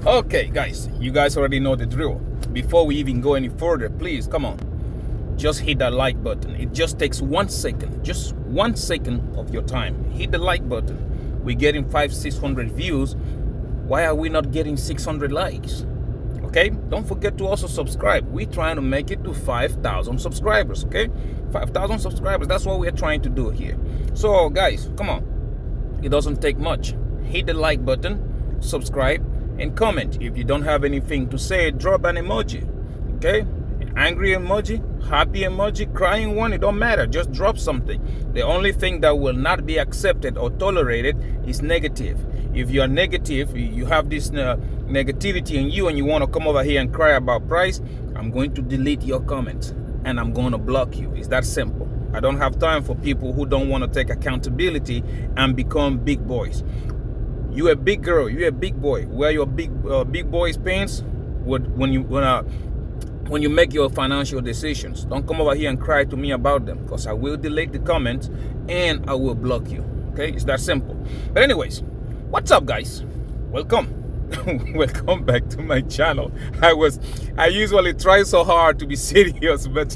Okay, guys, you guys already know the drill. Before we even go any further, please come on, just hit that like button. It just takes 1 second, just 1 second of your time. Hit the like button. We're getting 500-600 views. Why are we not getting 600 likes? Okay, don't forget to also subscribe. We're trying to make it to 5,000 subscribers. Okay, 5,000 subscribers, that's what we're trying to do here. So guys, come on, it doesn't take much. Hit the like button, subscribe, and comment. If you don't have anything to say, drop an emoji. Okay, angry emoji, happy emoji, crying one, it don't matter. Just drop something. The only thing that will not be accepted or tolerated is negative. If you are negative, you have this negativity in you, and you want to come over here and cry about price, I'm going to delete your comments and I'm going to block you. It's that simple. I don't have time for people who don't want to take accountability and become big boys. You a big girl, you a big boy. Wear your big boys pants when you make your financial decisions. Don't come over here and cry to me about them, because I will delete the comments and I will block you. Okay, it's that simple. But anyways, what's up, guys? Welcome. Welcome back to my channel. I usually try so hard to be serious, but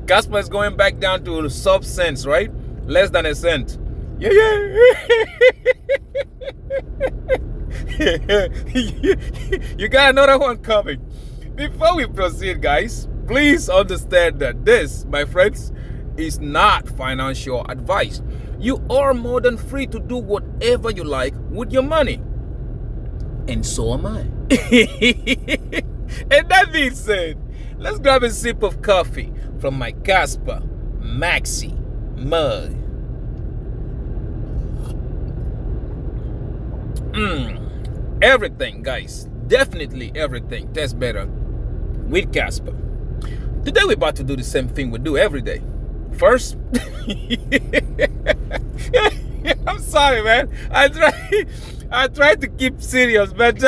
Kaspa is going back down to sub-cents, right? Less than a cent. You got another one coming. Before we proceed, guys, please understand that this, my friends, is not financial advice. You are more than free to do whatever you like with your money. And so am I. And that being said, let's grab a sip of coffee from my Kaspa Maxi mug. Everything, guys, definitely everything tastes better with Kaspa. Today we're about to do the same thing we do every day. First, I'm sorry, man. I try to keep serious, but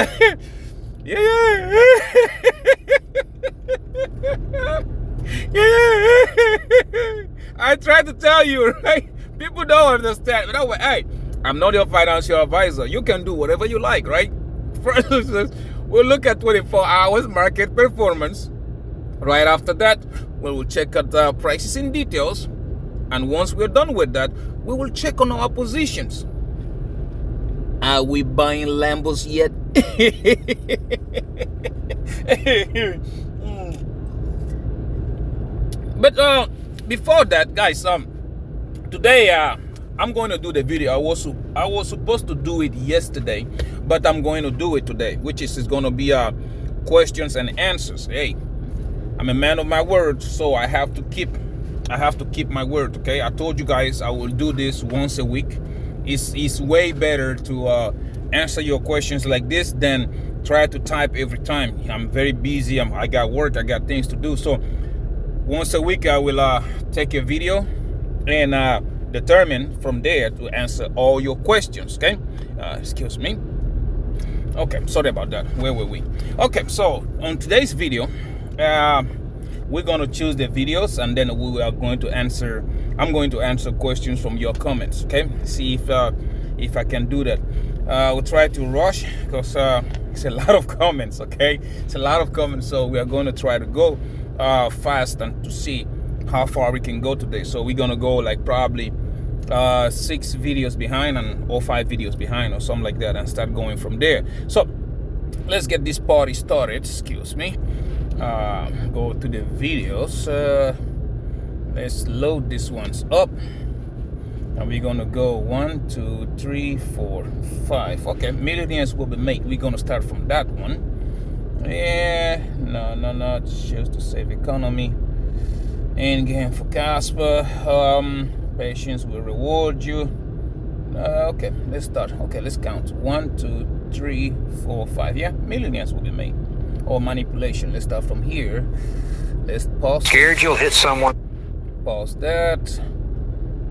I try to tell you, right? People don't understand. But hey, I'm not your financial advisor. You can do whatever you like, right? For instance, we'll look at 24 hours market performance. Right after that, we will check out the prices in details. And once we're done with that, we will check on our positions. Are we buying Lambos yet? But before that, guys, today I'm going to do the video. I was supposed to do it yesterday, but I'm going to do it today, which is going to be questions and answers. Hey, I'm a man of my word, so I have to keep my word. Okay, I told you guys I will do this once a week. It's way better to answer your questions like this than try to type every time. I'm very busy. I got work. I got things to do. So once a week I will take a video and determine from there to answer all your questions. Okay, excuse me. Okay, sorry about that. Where were we? Okay, so on today's video, we're going to choose the videos, and then we are going to answer. I'm going to answer questions from your comments. Okay, see if I can do that. We'll try to rush because it's a lot of comments. Okay, it's a lot of comments, so we are going to try to go fast and to see how far we can go today. So we're going to go like probably 6 videos behind or 5 videos behind or something like that, and start going from there. So let's get this party started. Excuse me. Go to the videos. Let's load these ones up, and we're gonna go 1, 2, 3, 4, 5. Okay, millionaires will be made. We're gonna start from that one. Yeah, no, it's just to save economy. And again for Kaspa, patience will reward you. Okay, let's start. Okay, let's count. 1, 2, 3, 4, 5. Yeah, millionaires will be made. Or manipulation. Let's start from here. Let's pause. Scared you'll hit someone. Pause that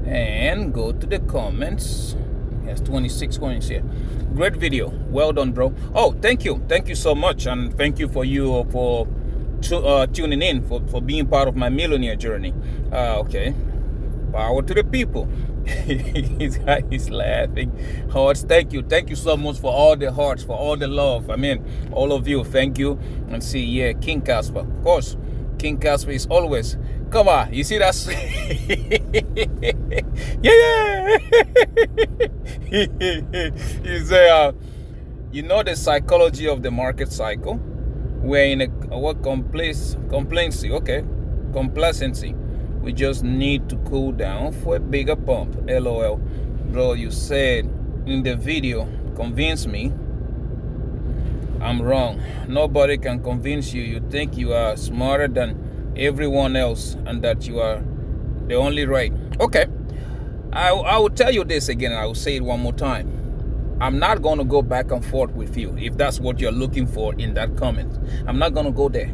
and go to the comments. Yes, 26 coins here. Great video. Well done, bro. Oh, thank you so much, and thank you for tuning in, for being part of my millionaire journey. Okay, Power to the people. He's laughing. Hearts, thank you. Thank you so much for all the hearts, for all the love. I mean, all of you, thank you. And see, yeah, King Kaspa. Of course, King Kaspa is always. Come on, you see that? Yeah. He say, you know the psychology of the market cycle. We're in a what complacency, okay, complacency. We just need to cool down for a bigger pump. LOL. Bro, you said in the video, convince me. I'm wrong. Nobody can convince you. You think you are smarter than everyone else and that you are the only right. Okay. I will tell you this again, and I will say it one more time. I'm not going to go back and forth with you if that's what you're looking for in that comment. I'm not going to go there.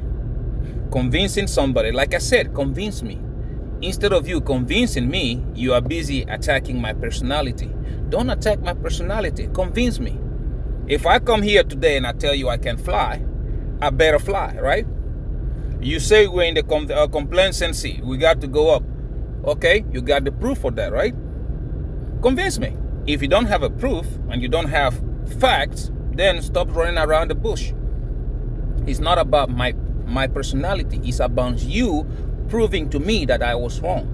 Convincing somebody, like I said, convince me. Instead of you convincing me, you are busy attacking my personality. Don't attack my personality. Convince me. If I come here today and I tell you I can fly, I better fly, right? You say we're in the complacency. We got to go up. Okay, you got the proof for that, right? Convince me. If you don't have a proof and you don't have facts, then stop running around the bush. It's not about my personality. It's about you proving to me that I was wrong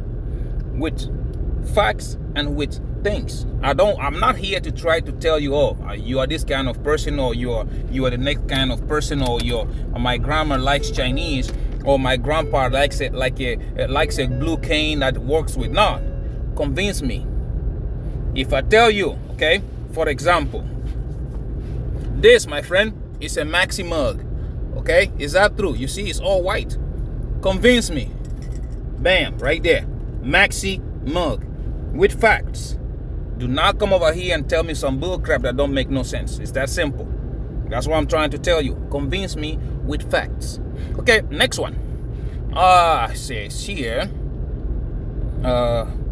with facts and with things. I'm not here to try to tell you, oh, you are this kind of person, or you are the next kind of person, or my grandma likes Chinese, or my grandpa likes it likes a blue cane that works with. No, convince me. If I tell you, okay, for example, this, my friend, is a Maxi mug. Okay, is that true? You see, it's all white. Convince me. Bam, right there. Maxi mug with facts. Do not come over here and tell me some bull crap that don't make no sense. It's that simple. That's what I'm trying to tell you. Convince me with facts. Okay, next one. Says here,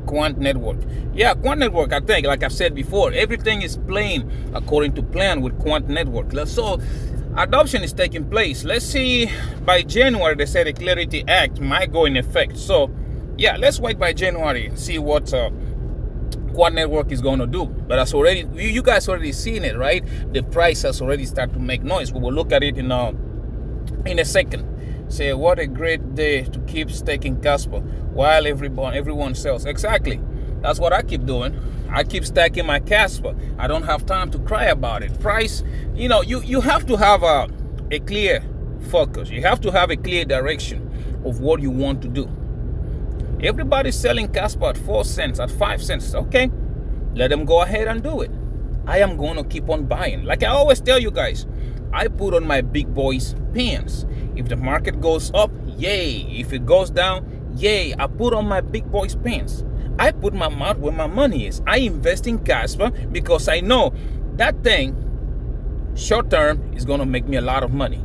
Quant Network. Yeah, Quant Network, I think, like I've said before, everything is playing according to plan with Quant Network. So adoption is taking place. Let's see, by January, they said the Clarity Act might go in effect. So yeah, let's wait by January and see what Quant Network is going to do. But that's already, you guys already seen it, right? The price has already started to make noise. We will look at it in a second. Say, what a great day to keep staking Kaspa while everyone sells. Exactly. That's what I keep doing. I keep stacking my Kaspa. I don't have time to cry about it. Price, you have to have a clear focus. You have to have a clear direction of what you want to do. Everybody's selling Kaspa at 4 cents, at 5 cents. Okay, let them go ahead and do it. I am going to keep on buying. Like I always tell you guys, I put on my big boys pants. If the market goes up, yay. If it goes down, yay. I put on my big boys pants. I put my mouth where my money is. I invest in Kaspa because I know that thing, short term, is going to make me a lot of money.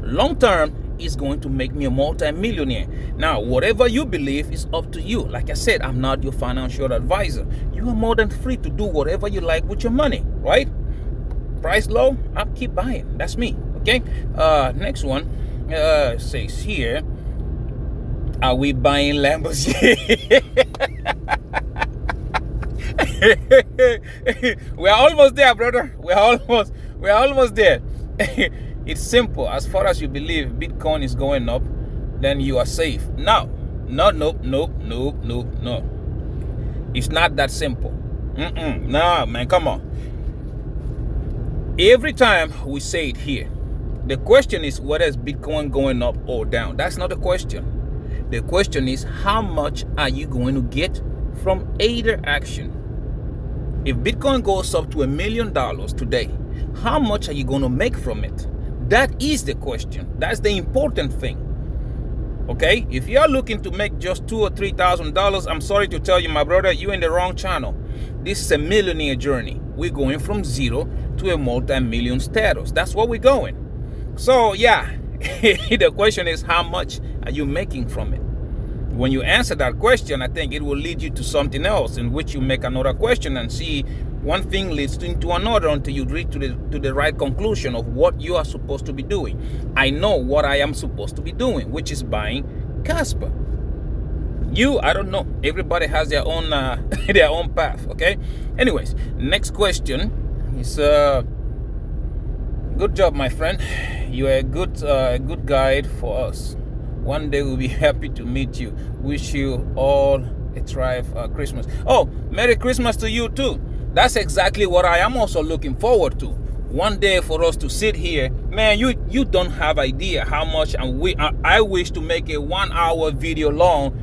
Long term is going to make me a multi-millionaire. Now, whatever you believe is up to you. Like I said, I'm not your financial advisor. You are more than free to do whatever you like with your money, right? Price low, I'll keep buying. That's me, okay? Next one says here, are we buying Lambos? We're almost there, brother. We're almost there. It's simple. As far as you believe Bitcoin is going up, then you are safe. No. It's not that simple. No, man, come on. Every time we say it here, the question is whether is Bitcoin going up or down. That's not the question. The question is, how much are you going to get from either action? If Bitcoin goes up to $1 million today, how much are you going to make from it? That is the question. That's the important thing. Okay? If you're looking to make just $2,000 or $3,000, I'm sorry to tell you, my brother, you're in the wrong channel. This is a millionaire journey. We're going from zero to a multi-million status. That's where we're going. So yeah, the question is, how much are you making from it? When you answer that question, I think it will lead you to something else, in which you make another question and see one thing leads into another until you reach to the right conclusion of what you are supposed to be doing. I know what I am supposed to be doing, which is buying Kaspa. I don't know. Everybody has their own their own path. Okay. Anyways, next question is good job, my friend. You are a good guide for us. One day we'll be happy to meet you. Wish you all a thrive Christmas. Oh, Merry Christmas to you too. That's exactly what I am also looking forward to. One day for us to sit here, man. You don't have idea how much I wish to make a 1 hour video long,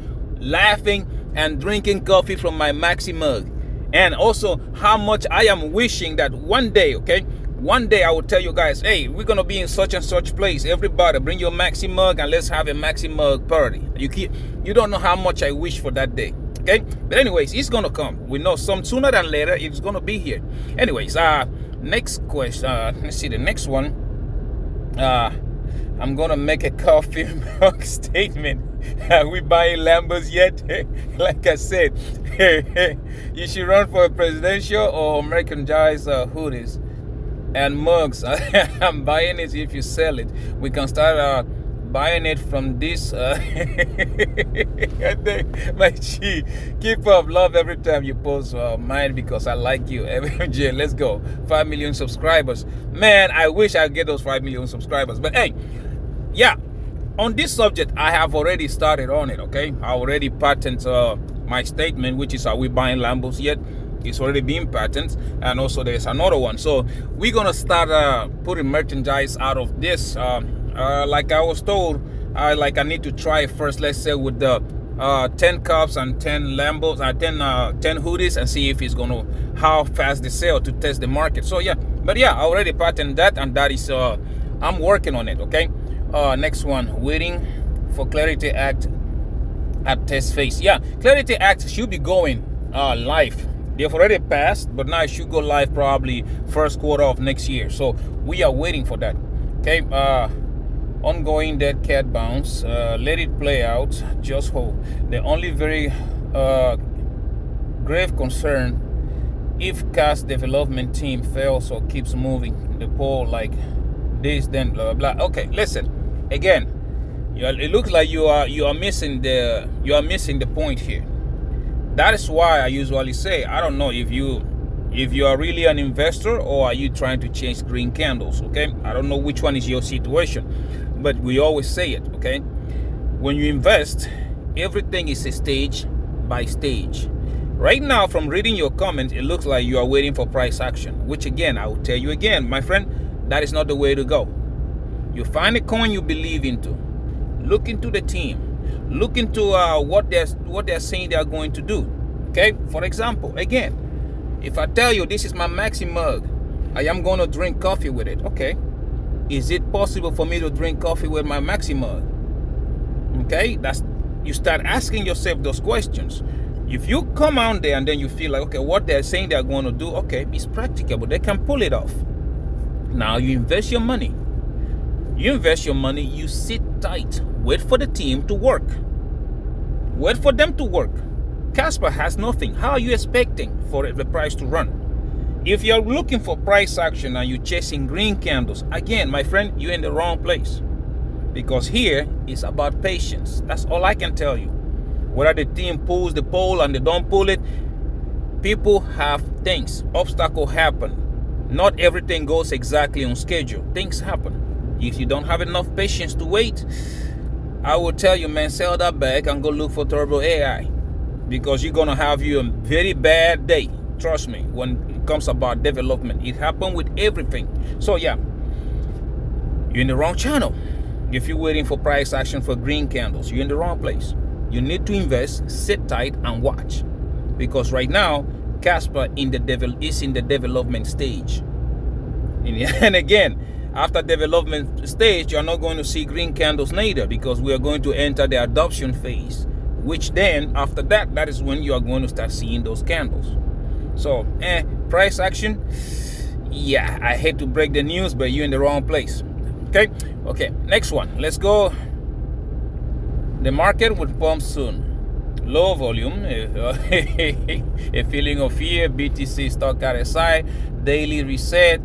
laughing and drinking coffee from my Maxi mug, and also how much I am wishing that one day, okay, one day I will tell you guys, hey, we're gonna be in such and such place. Everybody, bring your Maxi mug and let's have a Maxi mug party. You don't know how much I wish for that day. Okay, but anyways, it's gonna come. We know some sooner than later it's gonna be here. Anyways, next question. Let's see the next one. I'm gonna make a coffee mug statement. Are we buying Lambos yet? Like I said, you should run for a presidential or American Giants hoodies and mugs. I'm buying it if you sell it. We can start buying it from this. My G, keep up. Love every time you post mine because I like you. MJ, let's go. 5 million subscribers. Man, I wish I get those 5 million subscribers. But hey, yeah, on this subject, I have already started on it, okay? I already patented my statement, which is, are we buying Lambos yet? It's already been patented, and also there's another one. So we're gonna start putting merchandise out of this. Like I was told, I need to try first, let's say with the 10 cups and 10 Lambos, 10 hoodies, and see if it's gonna, how fast they sell, to test the market. So yeah, but yeah, I already patented that, and that is I'm working on it, okay? Next one, waiting for Clarity Act at test phase. Yeah, Clarity Act should be going live. They've already passed, but now it should go live probably first quarter of next year. So we are waiting for that. Okay. Ongoing dead cat bounce. Let it play out. Just hold. The only very grave concern, if CAS development team fails or keeps moving the poll like this, then blah blah blah. Okay, listen. Again, it looks like you are missing the point here. That is why I usually say, I don't know if you are really an investor or are you trying to chase green candles, okay? I don't know which one is your situation, but we always say it, okay? When you invest, everything is a stage by stage. Right now, from reading your comments, it looks like you are waiting for price action, which again, I will tell you again, my friend, that is not the way to go. You find a coin you believe into, look into the team, look into what they're saying they are going to do. Okay, for example, again, if I tell you this is my Maxi mug, I am going to drink coffee with it. Okay, is it possible for me to drink coffee with my Maxi mug? Okay, you start asking yourself those questions. If you come out there and then you feel like, okay, what they're saying they're going to do, okay, it's practicable, they can pull it off. Now you invest your money. You sit tight, wait for the team to work. Wait for them to work. Kaspa has nothing. How are you expecting for the price to run? If you're looking for price action and you're chasing green candles, again, my friend, you're in the wrong place. Because here is about patience. That's all I can tell you. Whether the team pulls the pole and they don't pull it, people have things. Obstacles happen. Not everything goes exactly on schedule. Things happen. If you don't have enough patience to wait, I will tell you, man, sell that bag and go look for Turbo AI, because you're gonna have you a very bad day. Trust me, when it comes about development, it happened with everything. So yeah, you're in the wrong channel. If you're waiting for price action for green candles, you're in the wrong place. You need to invest, sit tight, and watch, because right now, Kaspa is in the development stage. And again, after development stage, you're not going to see green candles neither, because we are going to enter the adoption phase, which then after that is when you are going to start seeing those candles. So price action, yeah, I hate to break the news, but you're in the wrong place. Okay, next one, let's go. The market would pump soon. Low volume, a feeling of fear. BTC stock at SI, daily reset,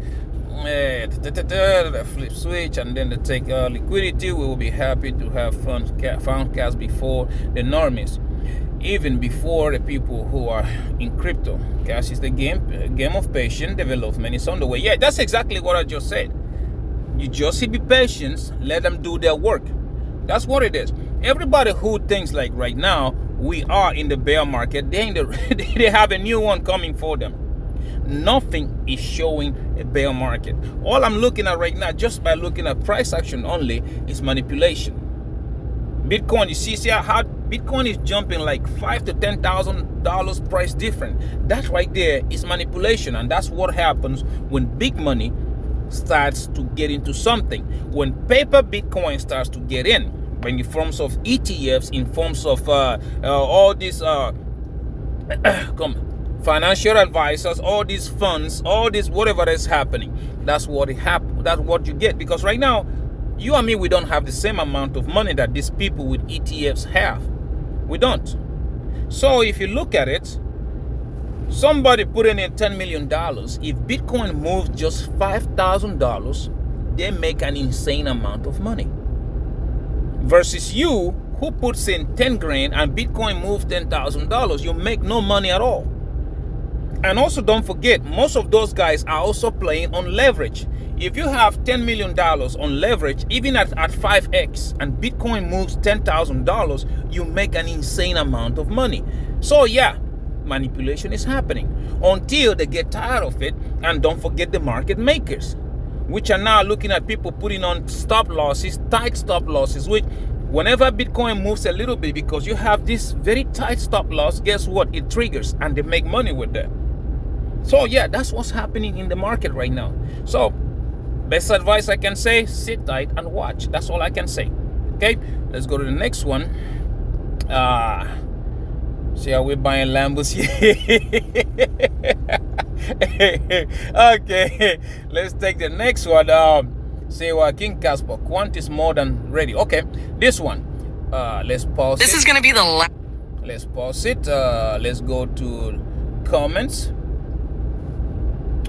the flip switch, and then the take liquidity. We will be happy to have found cash before the normies. even before the people who are in crypto. Cash is the game of patient development. It's on the way. Yeah, that's exactly what I just said. You just be patient, let them do their work. That's what it is. Everybody who thinks like right now we are in the bear market, they have a new one coming for them. Nothing is showing a bear market. All I'm looking at right now, just by looking at price action only, is manipulation. Bitcoin, you see how Bitcoin is jumping like $5,000 to $10,000 price different. That right there is manipulation, and that's what happens when big money starts to get into something. When paper Bitcoin starts to get in forms of ETFs, in forms of all these financial advisors, all these funds, all this whatever is happening, that's what you get. Because right now, you and me, we don't have the same amount of money that these people with ETFs have. We don't. So if you look at it, somebody putting in $10 million, if Bitcoin moves just $5,000, they make an insane amount of money. Versus you, who puts in 10 grand and Bitcoin moves $10,000, you make no money at all. And also don't forget, most of those guys are also playing on leverage. If you have $10 million on leverage, even at 5x, and Bitcoin moves $10,000, you make an insane amount of money. So yeah, manipulation is happening until they get tired of it. And don't forget the market makers, which are now looking at people putting on stop losses, tight stop losses, which whenever Bitcoin moves a little bit, because you have this very tight stop loss, guess what? It triggers and they make money with that. So yeah, that's what's happening in the market right now. So best advice I can say, sit tight and watch. That's all I can say. Okay, let's go to the next one. See how we're buying Lambos here. Okay, let's take the next one. Say King Kaspa, quant is more than ready. Okay, this one. Let's pause. This is gonna be the last. Let's pause it. Let's go to comments.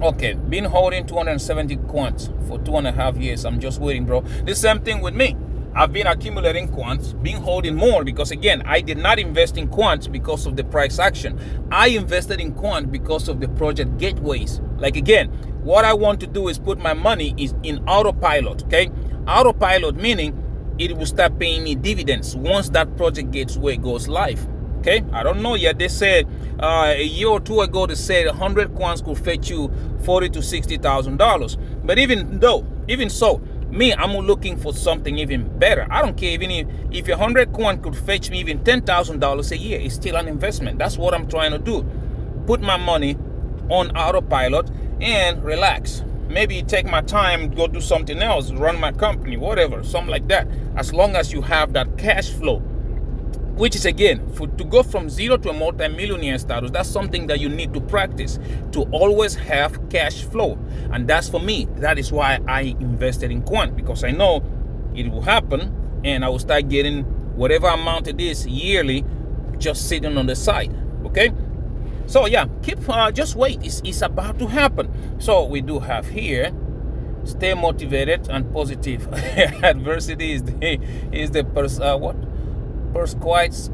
Okay, been holding 270 quants for 2.5 years. I'm just waiting, bro. The same thing with me. I've been accumulating quants, been holding more, because again, I did not invest in quants because of the price action. I invested in quant because of the project gateways. Like again, what I want to do is put my money in autopilot, okay? Autopilot meaning it will start paying me dividends once that project gateway goes live. Okay, I don't know yet. They said a year or two ago, they said 100 quants could fetch you $40,000 to $60,000. But even so, me, I'm looking for something even better. I don't care even if 100 quant could fetch me even $10,000 a year. It's still an investment. That's what I'm trying to do. Put my money on autopilot and relax. Maybe take my time, go do something else, run my company, whatever, something like that. As long as you have that cash flow. Which is again, to go from zero to a multi-millionaire status, that's something that you need to practice, to always have cash flow. And that's for me. That is why I invested in quant, because I know it will happen and I will start getting whatever amount it is yearly, just sitting on the side. Okay? So yeah, just wait. It's about to happen. So we do have here, stay motivated and positive. Adversity is the prescribes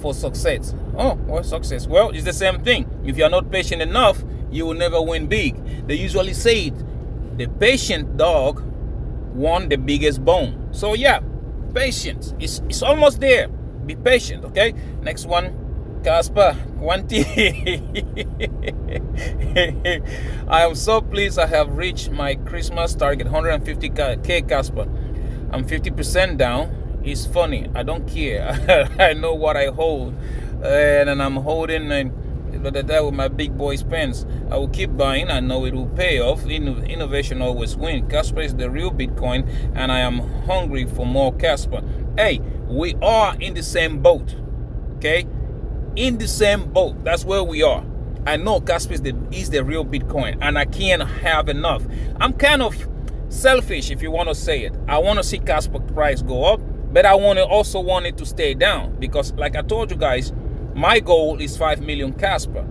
for success. Oh, what success? Well, it's the same thing. If you're not patient enough, you will never win big. They usually say it, the patient dog won the biggest bone. So yeah, patience. It's almost there. Be patient, okay? Next one, Kaspa, Quanti. I am so pleased I have reached my Christmas target, 150K Kaspa. I'm 50% down. It's funny, I don't care. I know what I hold, and I'm holding that with my big boy pens. I will keep buying. I know it will pay off. Innovation always wins. Kaspa is the real Bitcoin, and I am hungry for more Kaspa. Hey, we are in the same boat, okay? In the same boat. That's where we are. I know Kaspa is the real Bitcoin, and I can't have enough. I'm kind of selfish, if you want to say it. I want to see Kaspa price go up. But I also want it to stay down, because like I told you guys, my goal is 5 million Kaspa.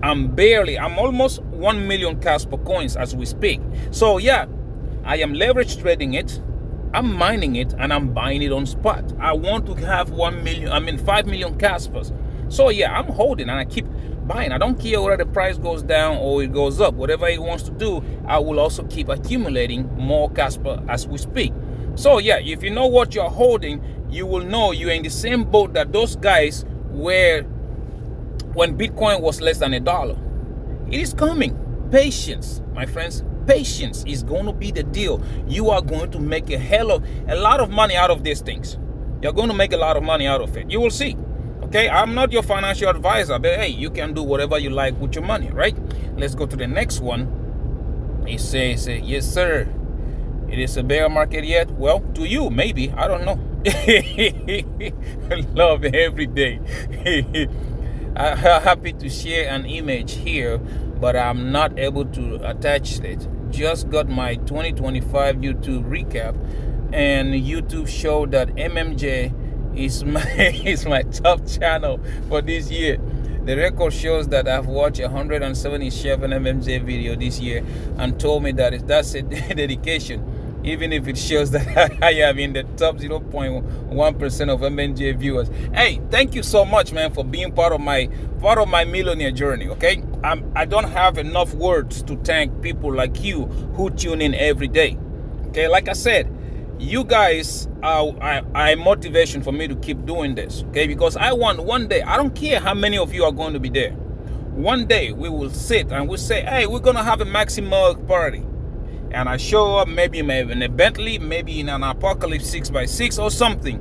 I'm almost 1 million Kaspa coins as we speak. So yeah, I am leverage trading it, I'm mining it, and I'm buying it on spot. I want to have 5 million Kaspas. So yeah, I'm holding and I keep buying. I don't care whether the price goes down or it goes up. Whatever it wants to do, I will also keep accumulating more Kaspa as we speak. So yeah, if you know what you're holding, you will know you're in the same boat that those guys were when Bitcoin was less than $1. It is coming. Patience, my friends. Patience is going to be the deal. You are going to make a lot of money out of these things. You're going to make a lot of money out of it. You will see. Okay, I'm not your financial advisor, but hey, you can do whatever you like with your money, right? Let's go to the next one. It says, yes, sir. It is a bear market yet? Well, to you, maybe. I don't know. Love every day. I'm happy to share an image here, but I'm not able to attach it. Just got my 2025 YouTube recap, and YouTube showed that MMJ is my top channel for this year. The record shows that I've watched 177 MMJ video this year, and told me that that's a dedication, even if it shows that I am in the top 0.1% of MMJ viewers. Hey, thank you so much, man, for being part of my millionaire journey. Okay, I don't have enough words to thank people like you who tune in every day. Okay, like I said, you guys are motivation for me to keep doing this. Okay, because I want one day, I don't care how many of you are going to be there, one day we will sit and we'll say, hey, we're gonna have a maximum party. And I show up maybe in a Bentley, maybe in an Apocalypse 6x6 or something.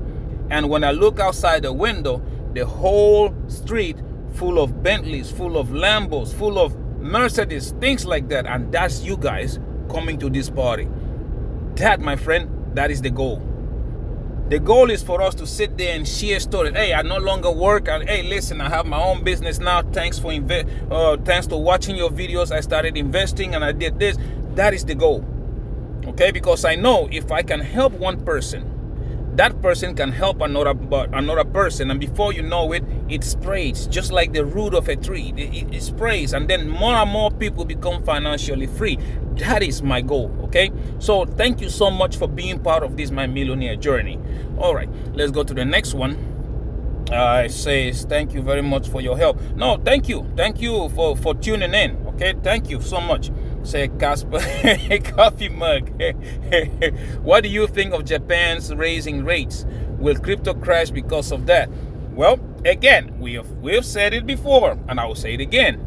And when I look outside the window, the whole street full of Bentleys, full of Lambos, full of Mercedes, things like that. And that's you guys coming to this party. That, my friend, that is the goal. The goal is for us to sit there and share stories. Hey, I no longer work. And hey, listen, I have my own business now. Thanks to watching your videos. I started investing and I did this. That is the goal. Okay, because I know if I can help one person, that person can help another person, and before you know it, it sprays just like the root of a tree. It sprays, and then more and more people become financially free. That is my goal. Okay, so thank you so much for being part of this my millionaire journey. All right, let's go to the next one. It says, thank you very much for your help. No, thank you for tuning in. Okay, thank you so much. Say Kaspa, coffee mug. What do you think of Japan's raising rates? Will crypto crash because of that? Well, again, we have said it before, and I will say it again.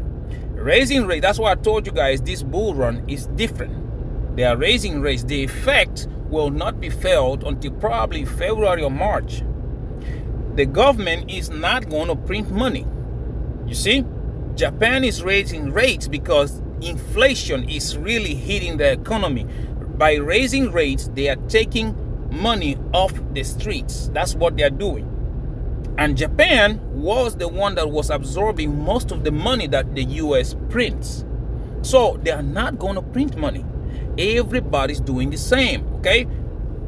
Raising rates, that's why I told you guys this bull run is different. They are raising rates. The effect will not be felt until probably February or March. The government is not going to print money. You see, Japan is raising rates because inflation is really hitting the economy. By raising rates, they are taking money off the streets. That's what they are doing. And Japan was the one that was absorbing most of the money that the US prints. So they are not going to print money. Everybody's doing the same. Okay,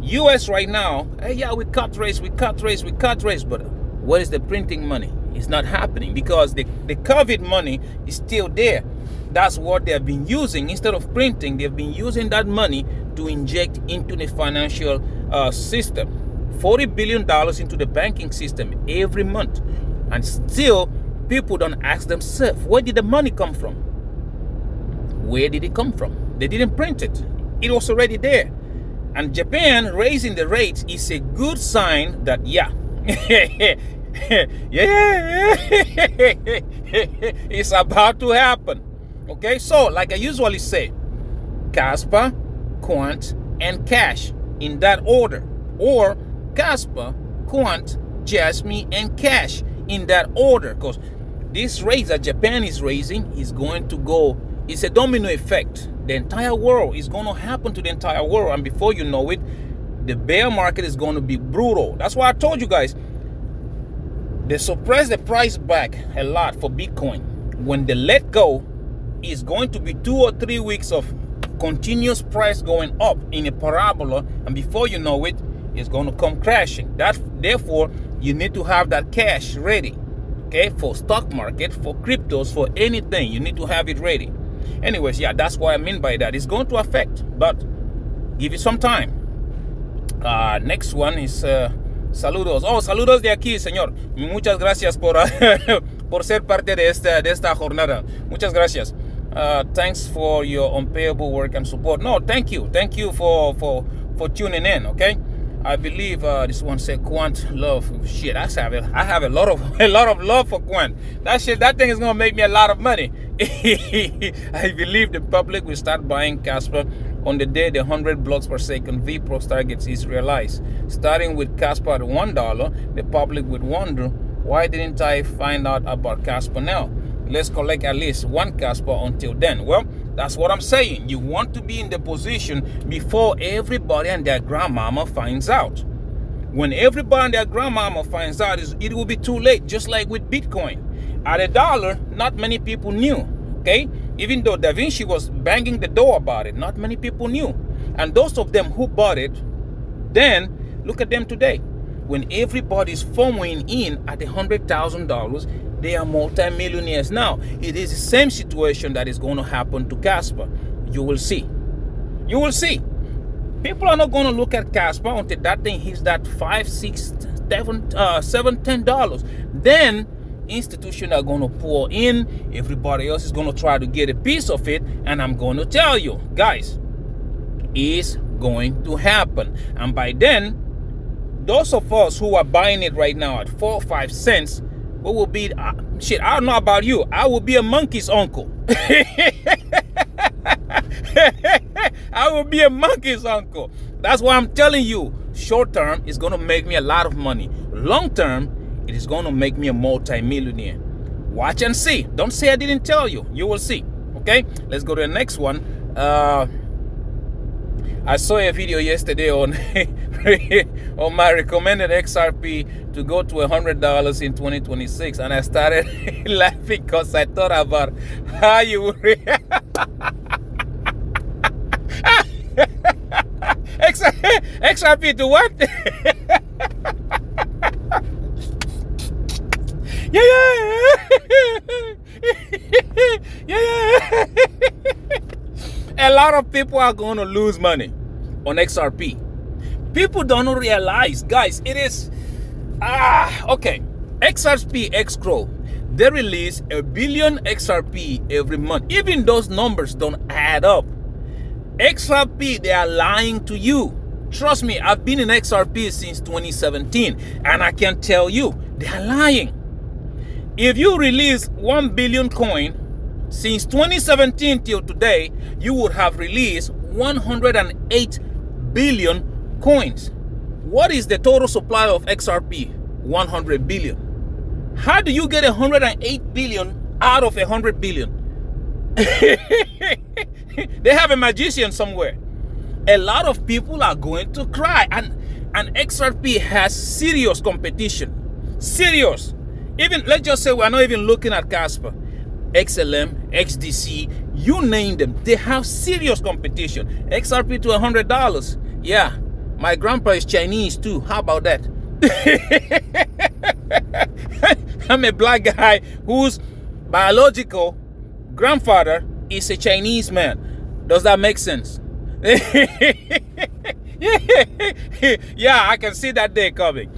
US right now, hey, yeah, we cut rates, but what is the printing money? It's not happening because the COVID money is still there. That's what they have been using. Instead of printing, they've been using that money to inject into the financial system. $40 billion into the banking system every month. And still, people don't ask themselves, where did the money come from? Where did it come from? They didn't print it. It was already there. And Japan raising the rates is a good sign that, yeah, it's about to happen. Okay, so like I usually say, Kaspa, Quant, and Cash in that order, or Kaspa, Quant, Jasmine, and Cash in that order, because this raise that Japan is raising is going to go, it's a domino effect. The entire world is going to happen to the entire world, and before you know it, the bear market is going to be brutal. That's why I told you guys, they suppress the price back a lot for Bitcoin. When they let go, it's going to be 2 or 3 weeks of continuous price going up in a parabola, and before you know it, it's going to come crashing. Therefore, you need to have that cash ready. Okay, for stock market, for cryptos, for anything, you need to have it ready. Anyways, yeah, that's what I mean by that. It's going to affect, but give it some time. Next one is Saludos. Oh, saludos de aquí, señor. Muchas gracias por, por ser parte de esta jornada. Muchas gracias. Thanks for your unpayable work and support. No, thank you. Thank you for tuning in, okay? I believe this one said Quant love. Shit, I have a lot of love for Quant. That thing is gonna make me a lot of money. I believe the public will start buying Kaspa on the day the 100 blocks per second V Pro targets is realized. Starting with Kaspa at $1, the public would wonder, why didn't I find out about Kaspa now? Let's collect at least one Kaspa until then. Well, that's what I'm saying. You want to be in the position before everybody and their grandmama finds out. When everybody and their grandmama finds out, it will be too late, just like with Bitcoin. At $1, not many people knew, okay? Even though Da Vinci was banging the door about it, not many people knew. And those of them who bought it, then look at them today. When everybody's FOMOing in at $100,000, they are multi-millionaires now. It is the same situation that is going to happen to Kaspa. You will see. You will see. People are not going to look at Kaspa until that thing hits that $5, $6, $7, $10. Then institutions are going to pour in. Everybody else is going to try to get a piece of it. And I'm going to tell you, guys, it's going to happen. And by then, those of us who are buying it right now at 4 or 5 cents, we will be, shit, I don't know about you, I will be a monkey's uncle. I will be a monkey's uncle. That's why I'm telling you, short term is going to make me a lot of money. Long term, it is going to make me a multi-millionaire. Watch and see. Don't say I didn't tell you. You will see. Okay, let's go to the next one. I saw a video yesterday on on my recommended XRP to go to $100 in 2026, and I started laughing because I thought about how you would XRP to what? Yeah. A lot of people are going to lose money on XRP. People don't realize, guys, it is, okay. XRP Xcrow, they release 1 billion XRP every month. Even those numbers don't add up. XRP, they are lying to you. Trust me, I've been in XRP since 2017, and I can tell you, they are lying. If you release 1 billion coin, since 2017 till today, you would have released 108 billion coins. What is the total supply of XRP? 100 billion. How do you get 108 billion out of 100 billion? They have a magician somewhere. A lot of people are going to cry, and XRP has serious competition. Serious. Even, let's just say we're not even looking at Kaspa. XLM, XDC, you name them, they have serious competition. XRP to $100. Yeah, my grandpa is Chinese too. How about that? I'm a black guy whose biological grandfather is a Chinese man. Does that make sense? Yeah, I can see that day coming.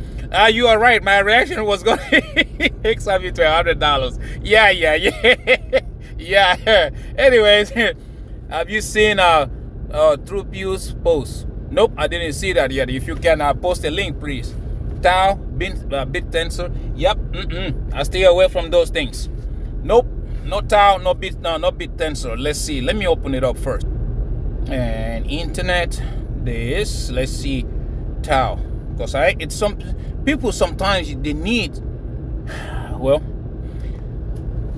You are right. My reaction was going XRP to $100. Yeah. Anyways, have you seen True Pew's post? Nope, I didn't see that yet. If you can post a link, please. Tau, Bit Tensor. Yep. I stay away from those things. Nope, no Tau, no Bit Tensor. Let's see. Let me open it up first. And internet. This. Let's see. Tau. Because it's some people sometimes they need. Well,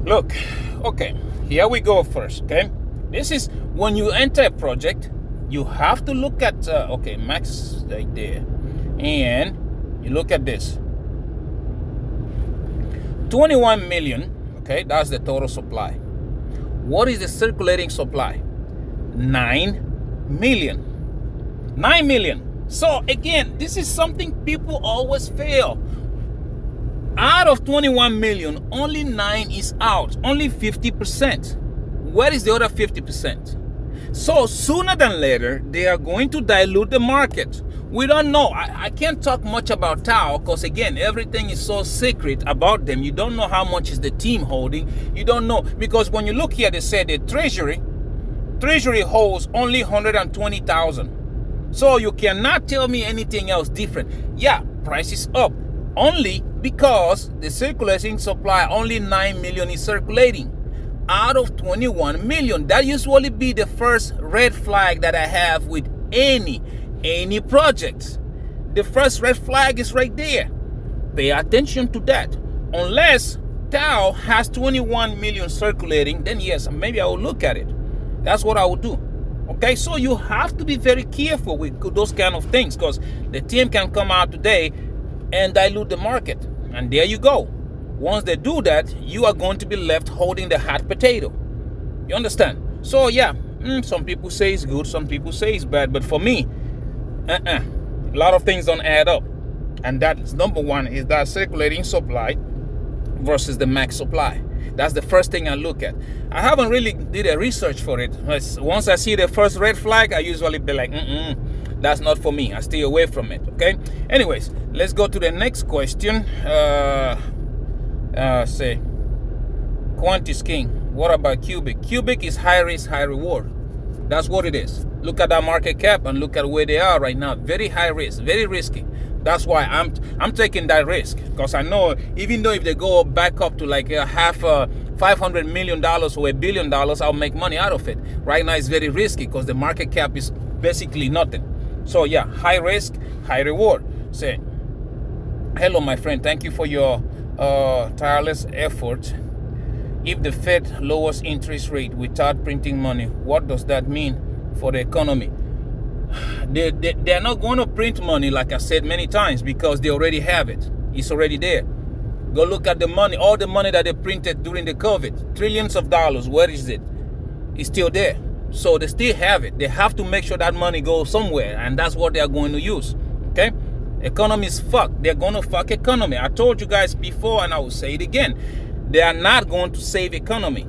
look. Okay, here we go first. Okay, this is when you enter a project, you have to look at. Okay, max right there, and you look at this. 21 million. Okay, that's the total supply. What is the circulating supply? 9 million. 9 million. So again, this is something people always fail. Out of 21 million, only 9 is out, only 50%. Where is the other 50%? So sooner than later, they are going to dilute the market. We don't know. I can't talk much about Tao because, again, everything is so secret about them. You don't know how much is the team holding. You don't know. Because when you look here, they said the Treasury holds only 120,000. So you cannot tell me anything else different. Yeah, price is up. Only because the circulating supply, only 9 million is circulating out of 21 million. That usually be the first red flag that I have with any project. The first red flag is right there. Pay attention to that. Unless Tao has 21 million circulating, then yes, maybe I will look at it. That's what I would do. Okay, so you have to be very careful with those kind of things, because the team can come out today and dilute the market. And there you go. Once they do that, you are going to be left holding the hot potato. You understand? So yeah, some people say it's good, some people say it's bad. But for me, a lot of things don't add up. And that's number one, is that circulating supply versus the max supply. That's the first thing I look at. I haven't really did a research for it. Once I see the first red flag, I usually be like, that's not for me. I stay away from it, okay? Anyways, let's go to the next question. Say, quant is king. What about cubic? Cubic is high risk, high reward. That's what it is. Look at that market cap and look at where they are right now. Very high risk, very risky. That's why I'm taking that risk, because I know even though if they go back up to like $500 million or $1 billion, I'll make money out of it. Right now it's very risky because the market cap is basically nothing. So yeah, high risk, high reward. Say, hello my friend, thank you for your tireless effort. If the Fed lowers interest rate without printing money, what does that mean for the economy? They're not going to print money, like I said many times, because they already have it. It's already there. Go look at the money, all the money that they printed during the COVID, trillions of dollars. Where is it? It's still there. So they still have it. They have to make sure that money goes somewhere, and that's what they're going to use. Okay? Economy is fucked. They're going to fuck economy. I told you guys before, and I will say it again. They are not going to save economy.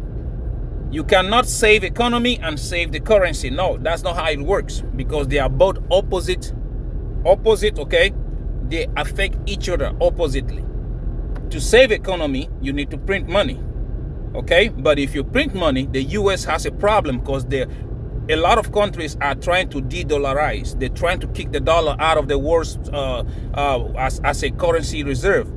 You cannot save economy and save the currency. No, that's not how it works, because they are both opposite, okay? They affect each other oppositely. To save economy, you need to print money, okay? But if you print money, the US has a problem, because a lot of countries are trying to de-dollarize. They're trying to kick the dollar out of the world as a currency reserve.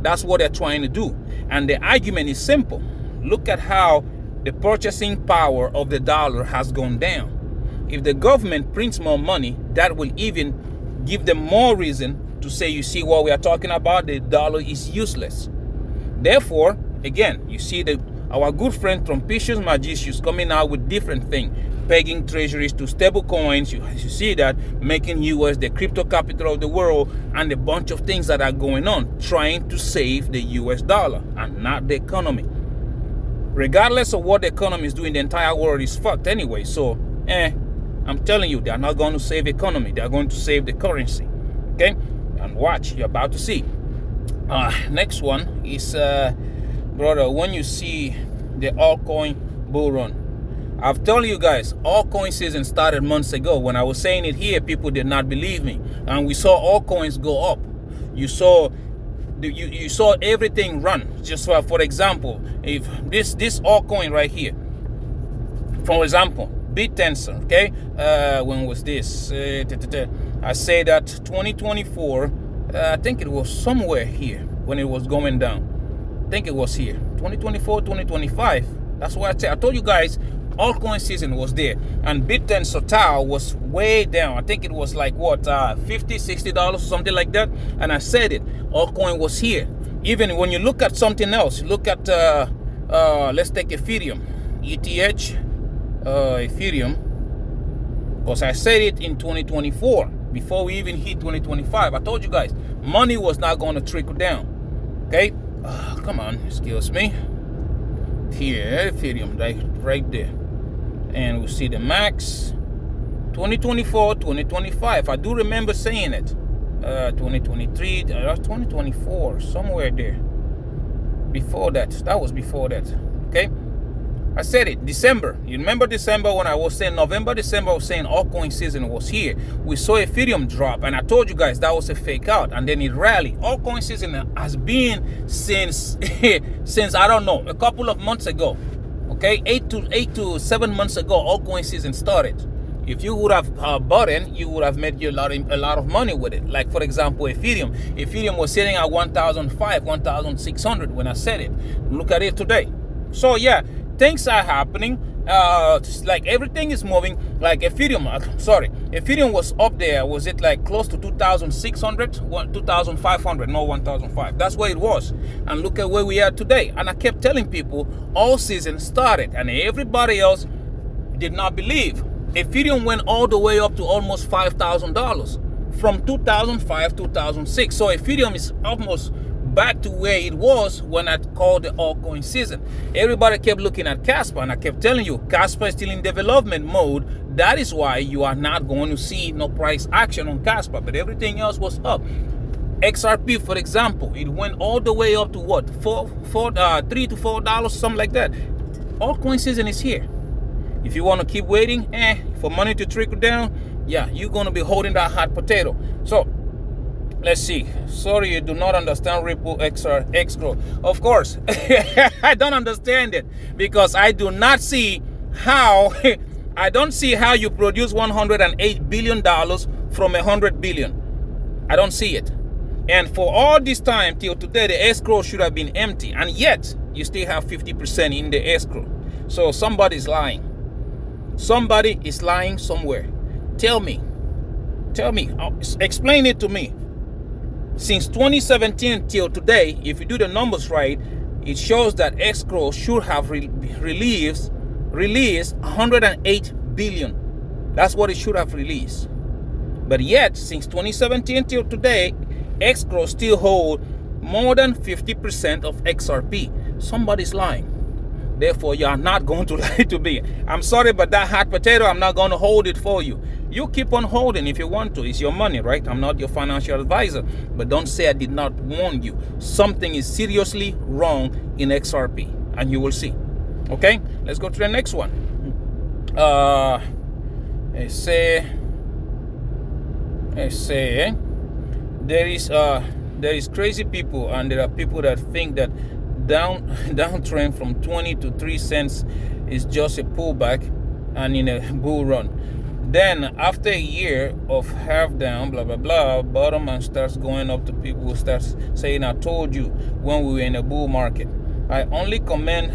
That's what they're trying to do. And the argument is simple. Look at how the purchasing power of the dollar has gone down. If the government prints more money, that will even give them more reason to say, you see what we are talking about, the dollar is useless. Therefore, again, you see our good friend Trumpicius Magicius coming out with different things, pegging treasuries to stable coins. You see that, making US the crypto capital of the world, and a bunch of things that are going on, trying to save the US dollar and not the economy. Regardless of what the economy is doing, the entire world is fucked anyway. So, I'm telling you, they're not going to save economy. They're going to save the currency. Okay? And watch, you're about to see. Next one is, brother, when you see the altcoin bull run. I've told you guys, altcoin season started months ago. When I was saying it here, people did not believe me. And we saw altcoins go up. You saw everything run. Just for example, if this altcoin right here, for example, BitTensor, okay, when was this? I say that 2024, I think it was somewhere here when it was going down. I think it was here, 2024, 2025. That's what I said. I told you guys, altcoin season was there, and BitTensor Tau was way down. I think it was like what, $50, $60 or something like that. And I said it, altcoin was here. Even when you look at something else, look at let's take Ethereum, ETH, Ethereum, because I said it in 2024 before we even hit 2025. I told you guys, money was not going to trickle down. Okay, come on, excuse me. Here, Ethereum, right there. And we see the max 2024, 2025. I do remember saying it. 2023, 2024, somewhere there. Before that, that was before that. Okay. I said it, December. You remember December when I was saying November, December, I was saying altcoin season was here. We saw Ethereum drop, and I told you guys that was a fake out, and then it rallied. Altcoin season has been since since I don't know, a couple of months ago. Okay, 8 to 7 months ago, altcoin season started. If you would have bought in, you would have made you a lot of money with it. Like for example, Ethereum. Ethereum was sitting at 1,005, 1,600 when I said it. Look at it today. So yeah, things are happening. Like everything is moving. Like Ethereum was up there. Was it like close to 2,600, 2,500? No, 1,005. That's where it was. And look at where we are today. And I kept telling people all season started, and everybody else did not believe. Ethereum went all the way up to almost $5,000 from 2005 2006. So Ethereum is almost back to where it was when I called the altcoin season. Everybody kept looking at Kaspa, and I kept telling you Kaspa is still in development mode. That is why you are not going to see no price action on Kaspa, but everything else was up. XRP, for example, it went all the way up to what, $3 to $4, something like that. Altcoin season is here. If you want to keep waiting for money to trickle down, yeah, you're going to be holding that hot potato. So let's see. Sorry, you do not understand Ripple XRP. Of course, I don't understand it because I do not see how I don't see how you produce $108 billion from 100 billion. I don't see it. And for all this time till today, the escrow should have been empty, and yet you still have 50% in the escrow. So somebody's lying. Somebody is lying somewhere. Tell me, explain it to me. Since 2017 till today, if you do the numbers right, it shows that escrow should have released 108 billion. That's what it should have released. But yet, since 2017 till today, escrow still hold more than 50% of XRP. Somebody's lying. Therefore, you are not going to lie to me. I'm sorry, but that hot potato, I'm not going to hold it for you. You keep on holding if you want to. It's your money, right? I'm not your financial advisor. But don't say I did not warn you. Something is seriously wrong in XRP, and you will see. Okay? Let's go to the next one. They say there is crazy people, and there are people that think that downtrend from 20 to 3 cents is just a pullback and in a bull run. Then after a year of half down, blah blah blah, bottom and starts going up to people who start saying, I told you when we were in a bull market. I only comment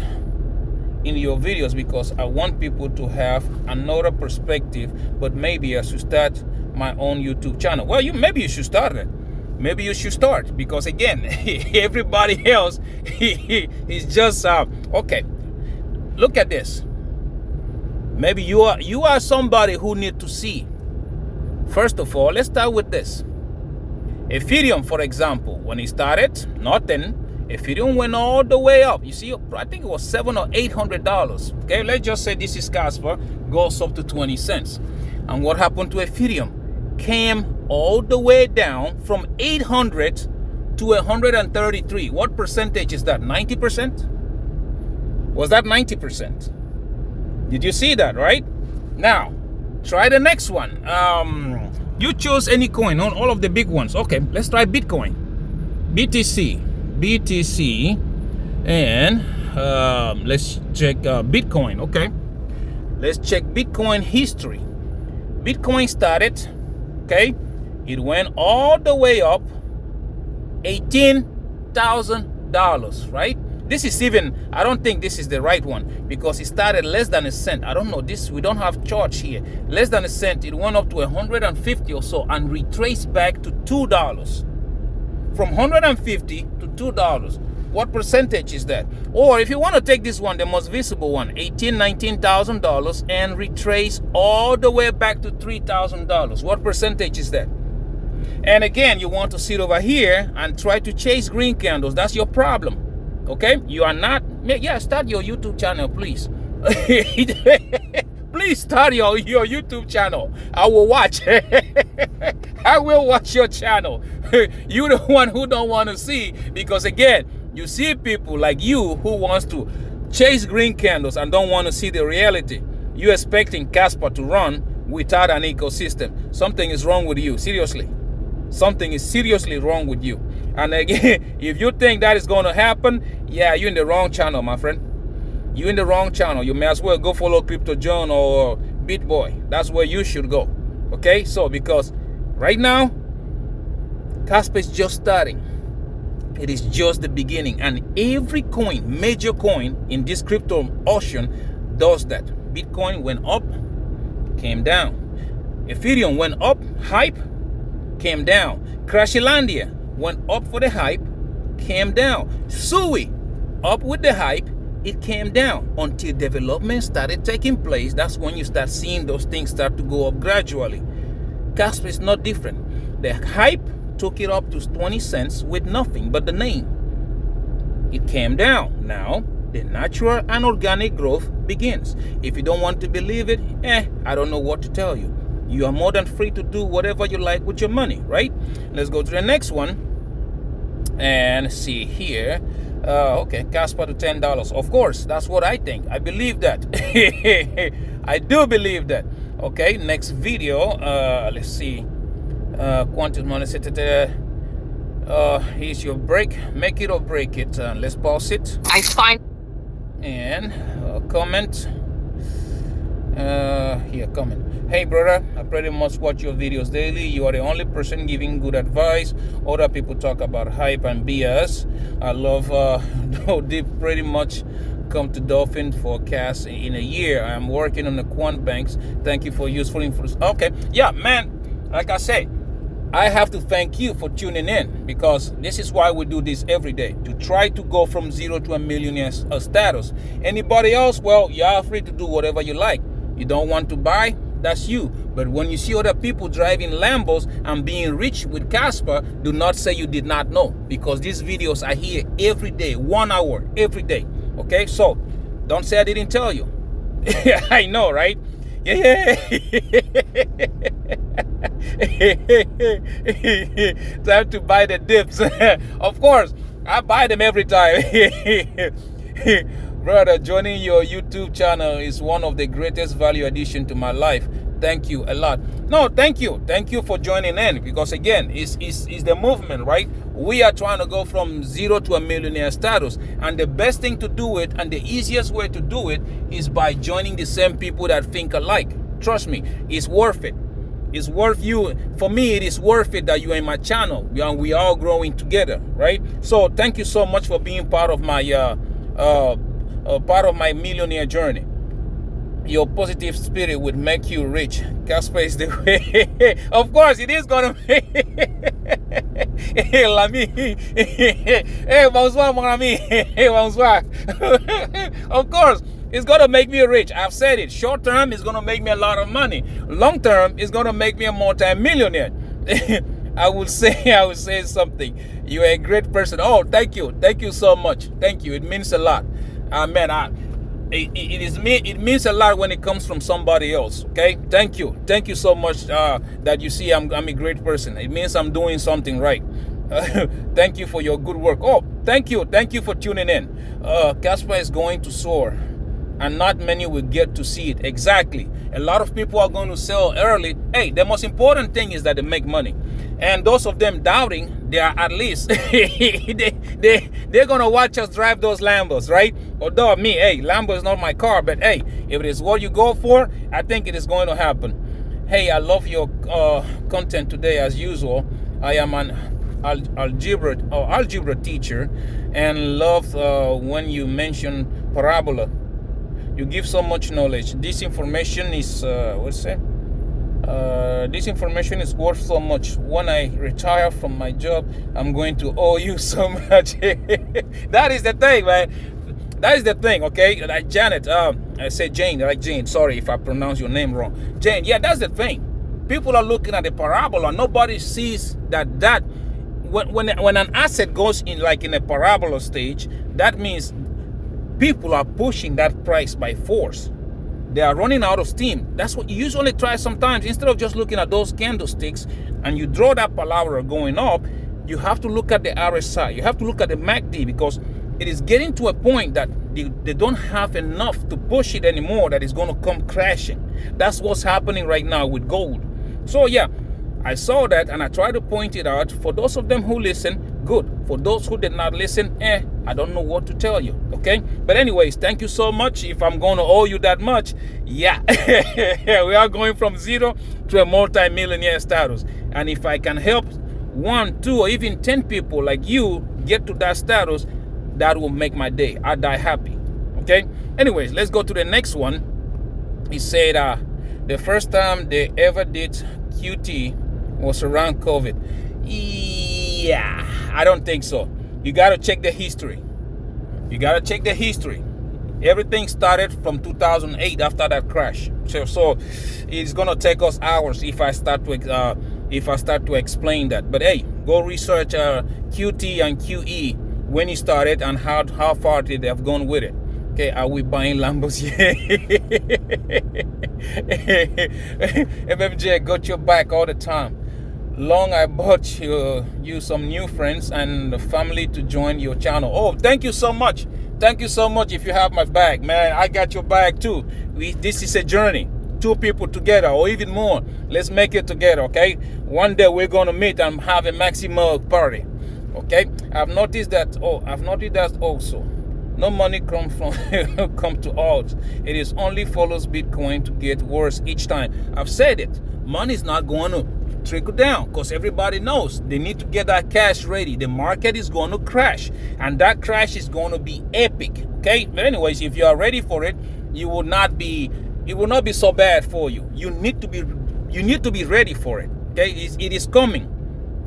in your videos because I want people to have another perspective, but maybe I should start my own YouTube channel. Well, maybe you should start it. Maybe you should start, because again, everybody else is just okay. Look at this. Maybe you are somebody who need to see. First of all, let's start with this. Ethereum, for example, when it started, nothing. Ethereum went all the way up. You see, I think it was $700 or $800. Okay, let's just say this is Kaspa, goes up to 20 cents. And what happened to Ethereum? Came all the way down from 800 to 133. What percentage is that? 90%? Was that 90%? Did you see that, right? Now, try the next one. You chose any coin, on all of the big ones. Okay, let's try Bitcoin. BTC, and let's check Bitcoin. Okay, let's check Bitcoin history. Bitcoin started, okay, it went all the way up $18,000, right? This is even, I don't think this is the right one, because it started less than a cent. I don't know, this, we don't have charge here. Less than a cent, it went up to 150 or so and retraced back to $2. From 150 to $2. What percentage is that? Or if you want to take this one, the most visible one, $19,000, and retrace all the way back to $3,000. What percentage is that? And again, you want to sit over here and try to chase green candles. That's your problem. Okay? You are not, yeah, start your YouTube channel, please. Please start your YouTube channel. I will watch. I will watch your channel. You're the one who don't want to see, because again, you see people like you who wants to chase green candles and don't want to see the reality. You're expecting Kaspa to run without an ecosystem. Something is wrong with you, seriously. Something is seriously wrong with you. And again, if you think that is going to happen, yeah, you're in the wrong channel, my friend. You're in the wrong channel. You may as well go follow Crypto John or BitBoy. That's where you should go. Okay, so because right now, Kaspa is just starting. It is just the beginning. And every coin, major coin in this crypto ocean does that. Bitcoin went up, came down. Ethereum went up, hype, came down. Crashilandia went up for the hype, came down. Sui, up with the hype, it came down until development started taking place. That's when you start seeing those things start to go up gradually. Kaspa is not different. The hype took it up to 20 cents with nothing but the name. It came down. Now, the natural and organic growth begins. If you don't want to believe it, I don't know what to tell you. You are more than free to do whatever you like with your money, right? Let's go to the next one and see here. Okay, Kaspa to $10. Of course, that's what I think. I believe that. I do believe that. Okay, next video. Let's see. Quantum money. Here's your break. Make it or break it. Let's pause it. I find. And comment. Here, comment. Hey brother, I pretty much watch your videos daily. You are the only person giving good advice. Other people talk about hype and BS. I love they pretty much come to Dolphin forecast in a year. I'm working on the quant banks. Thank you for useful information. Okay, yeah, man, like I say, I have to thank you for tuning in, because this is why we do this every day, to try to go from zero to a millionaire status. Anybody else, well, you are free to do whatever you like. You don't want to buy, that's you. But when you see other people driving Lambos and being rich with Kaspa, do not say you did not know, because these videos are here every day, 1 hour, every day. Okay, so don't say I didn't tell you. I know, right? Yeah. Time to buy the dips. Of course, I buy them every time. Brother, joining your YouTube channel is one of the greatest value addition to my life. Thank you a lot. No, thank you. Thank you for joining in, because again, it's the movement, right? We are trying to go from zero to a millionaire status. And the best thing to do it, and the easiest way to do it, is by joining the same people that think alike. Trust me, it's worth it. It's worth you. For me, it is worth it that you're in my channel. We are all growing together, right? So thank you so much for being part of my millionaire journey. Your positive spirit would make you rich. Kaspa is the way. Of course, it is gonna make. Hey, l'ami. Hey, bonsoir, mon ami. Hey, bonsoir. Of course, it's gonna make me rich. I've said it. Short term, it's gonna make me a lot of money. Long term, it's gonna make me a multi-millionaire. I will say something. You're a great person. Oh, thank you so much. Thank you. It means a lot. It means a lot when it comes from somebody else. Okay, thank you so much. That you see I'm a great person. It means I'm doing something right. Thank you for your good work. Oh, thank you for tuning in. Kaspa is going to soar, and not many will get to see it. Exactly. A lot of people are going to sell early. Hey, the most important thing is that they make money. And those of them doubting, they are at least they're gonna watch us drive those Lambos, right? Although me, hey, Lambo is not my car, but hey, if it is what you go for, I think it is going to happen. Hey, I love your content today as usual. I am an algebra teacher, and love when you mention parabola. You give so much knowledge. This information is this information is worth so much. When I retire from my job, I'm going to owe you so much. That is the thing, man. That is the thing, okay? Like Janet, I said Jane, like Jane. Sorry if I pronounce your name wrong. Jane, yeah, that's the thing. People are looking at the parabola. Nobody sees that when an asset goes in like in a parabola stage, that means people are pushing that price by force. They are running out of steam. That's what you usually try sometimes. Instead of just looking at those candlesticks and you draw that palaver going up, you have to look at the RSI. You have to look at the MACD, because it is getting to a point that they don't have enough to push it anymore that it's going to come crashing. That's what's happening right now with gold. So yeah, I saw that and I tried to point it out. For those of them who listen, good. For those who did not listen, I don't know what to tell you, okay? But anyways, thank you so much. If I'm going to owe you that much, yeah. We are going from zero to a multi-millionaire status. And if I can help 1, 2, or even 10 people like you get to that status, that will make my day. I die happy, okay? Anyways, let's go to the next one. He said the first time they ever did QT was around COVID. Yeah, I don't think so. You got to check the history. You got to check the history. Everything started from 2008 after that crash. So it's gonna take us hours if I start to explain that. But hey, go research QT and QE when it started and how far they have gone with it. Okay, are we buying Lambos? Yeah. MMJ got your back all the time. Long I bought you some new friends and the family to join your channel. Oh, thank you so much. Thank you so much. If you have my back, man, I got your back too. This is a journey. 2 people together or even more. Let's make it together, okay? One day we're gonna meet and have a maximum party. Okay? I've noticed that also. No money come to alt. It is only follows Bitcoin to get worse each time. I've said it. Money is not going to trickle down because everybody knows they need to get that cash ready. The market is going to crash, and that crash is going to be epic. Okay, but anyways, if you are ready for it, it will not be so bad for you. You need to be ready for it. Okay, it is coming.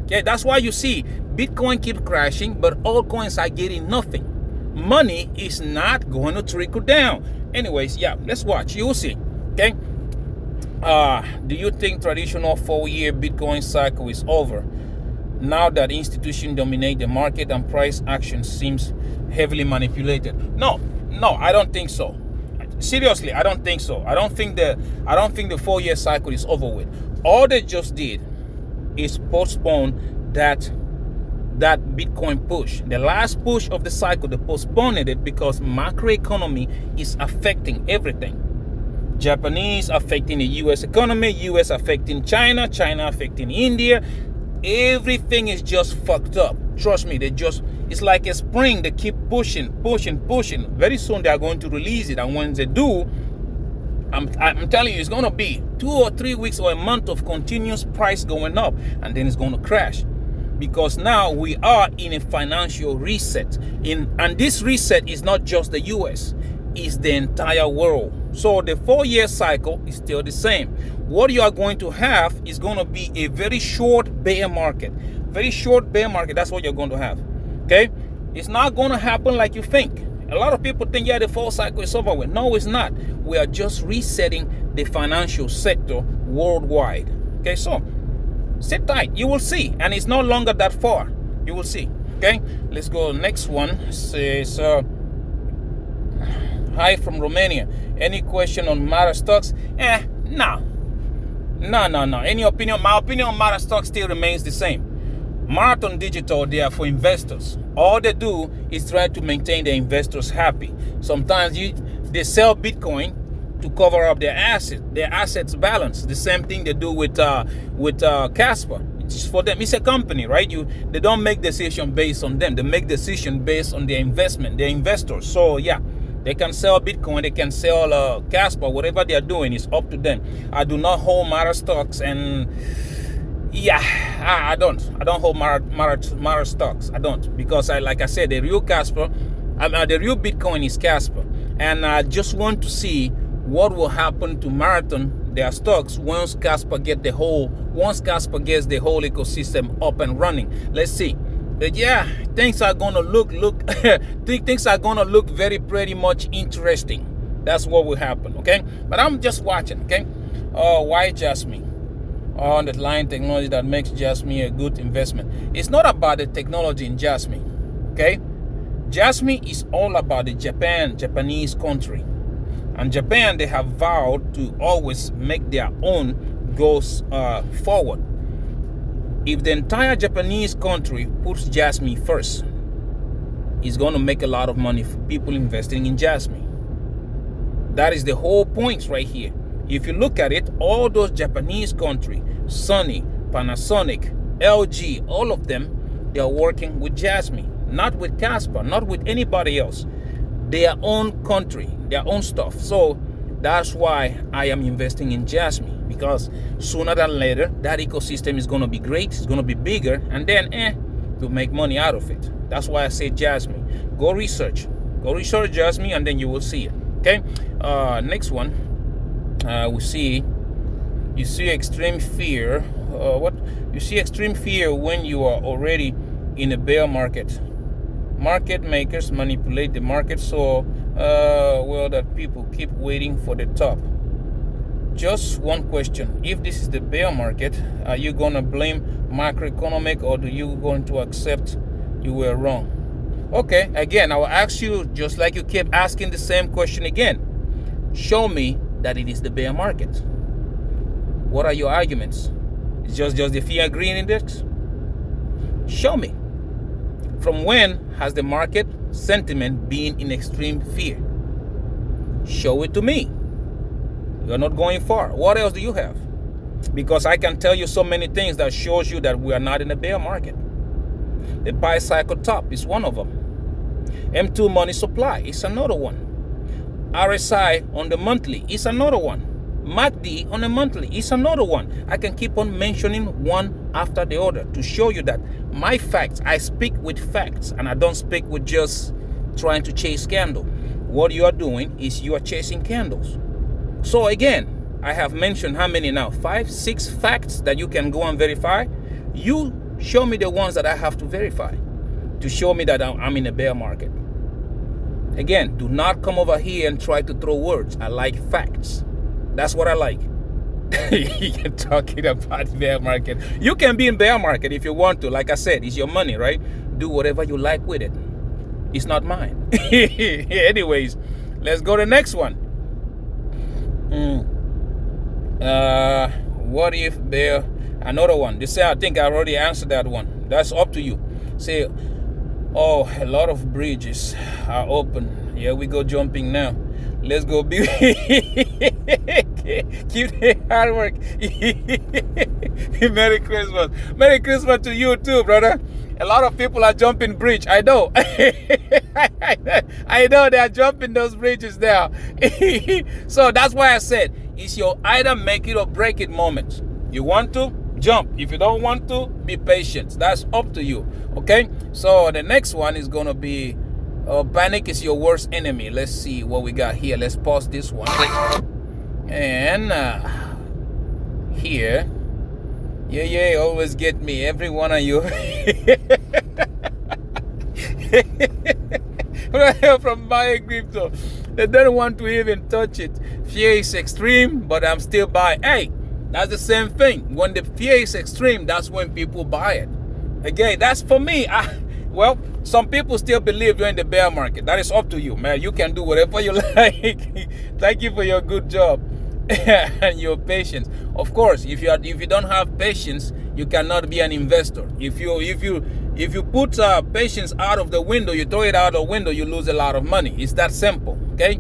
Okay, that's why you see Bitcoin keep crashing, but altcoins are getting nothing. Money is not going to trickle down. Anyways, yeah, let's watch. You will see. Okay. Do you think traditional 4-year Bitcoin cycle is over now that institutions dominate the market and price action seems heavily manipulated? No, I don't think so. Seriously, I don't think so. I don't think the 4-year cycle is over with. All they just did is postpone that Bitcoin push. The last push of the cycle, they postponed it because macroeconomy is affecting everything. Japanese affecting the US economy, US affecting China, China affecting India. Everything is just fucked up. Trust me, it's like a spring. They keep pushing. Very soon they are going to release it, and when they do, I'm telling you, it's going to be 2 or 3 weeks or a month of continuous price going up, and then it's going to crash. Because now we are in a financial reset. And this reset is not just the US, it's the entire world. So the 4-year cycle is still the same. What you are going to have is going to be a very short bear market. Very short bear market, that's what you're going to have. Okay? It's not going to happen like you think. A lot of people think, yeah, the 4 cycle is over with. No, it's not. We are just resetting the financial sector worldwide. Okay, so sit tight. You will see. And it's no longer that far. You will see. Okay? Let's go. Next one. It says, hi from Romania. Any question on Mara stocks? No. Any opinion? My opinion on Mara stocks still remains the same. Marathon Digital, they are for investors. All they do is try to maintain the investors happy. Sometimes they sell Bitcoin to cover up their assets balance. The same thing they do with Kaspa. It's for them. It's a company, right? They don't make decision based on them. They make decision based on their investment, their investors. So yeah, they can sell Bitcoin, they can sell Kaspa, whatever they are doing is up to them. I do not hold Mara stocks, and yeah, I don't hold Mara stocks. I don't, because like I said, the real Kaspa, the real Bitcoin is Kaspa, and I just want to see what will happen to Marathon, their stocks, once Kaspa gets the whole ecosystem up and running. Let's see. But yeah, things are gonna look things are gonna look pretty much interesting. That's what will happen, okay? But I'm just watching, okay? Why Jasmine? On the line technology that makes Jasmine a good investment. It's not about the technology in Jasmine, okay? Jasmine is all about the Japanese country. And Japan, they have vowed to always make their own goals forward. If the entire Japanese country puts Jasmine first, is going to make a lot of money for people investing in Jasmine. That is the whole point right here. If you look at it, all those Japanese countries, Sony, Panasonic, LG, all of them, they are working with Jasmine, not with Kaspa, not with anybody else. Their own country, their own stuff. So that's why I am investing in Jasmine, because sooner than later, that ecosystem is going to be great, it's going to be bigger, and then to make money out of it. That's why I say Jasmine. Go research Jasmine, and then you will see it. Okay, next one, we see, you see extreme fear. What you see extreme fear when you are already in a bear market. Market makers manipulate the market so well that people keep waiting for the top. Just one question: if this is the bear market, are you gonna blame macroeconomic, or do you going to accept you were wrong? Okay, again, I will ask you, just like you kept asking the same question again. Show me that it is the bear market. What are your arguments? It's just the fear green index? Show me. From when has the market sentiment been in extreme fear? Show it to me. You're not going far. What else do you have? Because I can tell you so many things that shows you that we are not in a bear market. The buy cycle top is one of them. M2 money supply is another one. RSI on the monthly is another one. MACD on the monthly is another one. I can keep on mentioning one after the other to show you that my facts, I speak with facts, and I don't speak with just trying to chase candle. What you are doing is you are chasing candles. So again, I have mentioned how many now? 5, 6 facts that you can go and verify. You show me the ones that I have to verify to show me that I'm in a bear market. Again, do not come over here and try to throw words. I like facts. That's what I like. You're talking about bear market. You can be in bear market if you want to. Like I said, it's your money, right? Do whatever you like with it. It's not mine. Anyways, let's go to the next one. What if there, another one. They say, I think I already answered that one. That's up to you. Say, oh, a lot of bridges are open. Here we go jumping now. Let's go. Keep the hard work. Merry Christmas. Merry Christmas to you too, brother. A lot of people are jumping bridge. I know. I know they are jumping those bridges there. So that's why I said it's your either make it or break it moment. You want to jump. If you don't want to, be patient. That's up to you. Okay. So the next one is gonna be panic is your worst enemy. Let's see what we got here. Let's pause this one. And here. Yeah, always get me. Every one of you. From buying crypto. They don't want to even touch it. Fear is extreme, but I'm still buying. Hey, that's the same thing. When the fear is extreme, that's when people buy it. Again, that's for me. Well, some people still believe you're in the bear market. That is up to you, man. You can do whatever you like. Thank you for your good job and your patience. Of course, if you don't have patience, you cannot be an investor. If you put patience out of the window, you throw it out the window, you lose a lot of money. It's that simple. Okay.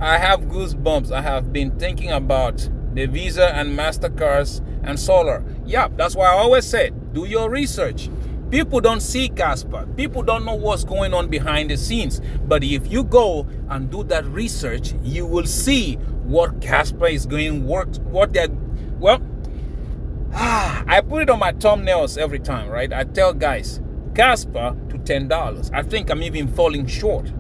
I have goosebumps. I have been thinking about the Visa and MasterCards and Solar. Yeah, that's why I always said, do your research. People don't see Kaspa. People don't know what's going on behind the scenes. But if you go and do that research, you will see what Kaspa is going what they're, well, I put it on my thumbnails every time, right? I tell guys, Kaspa to $10. I think I'm even falling short.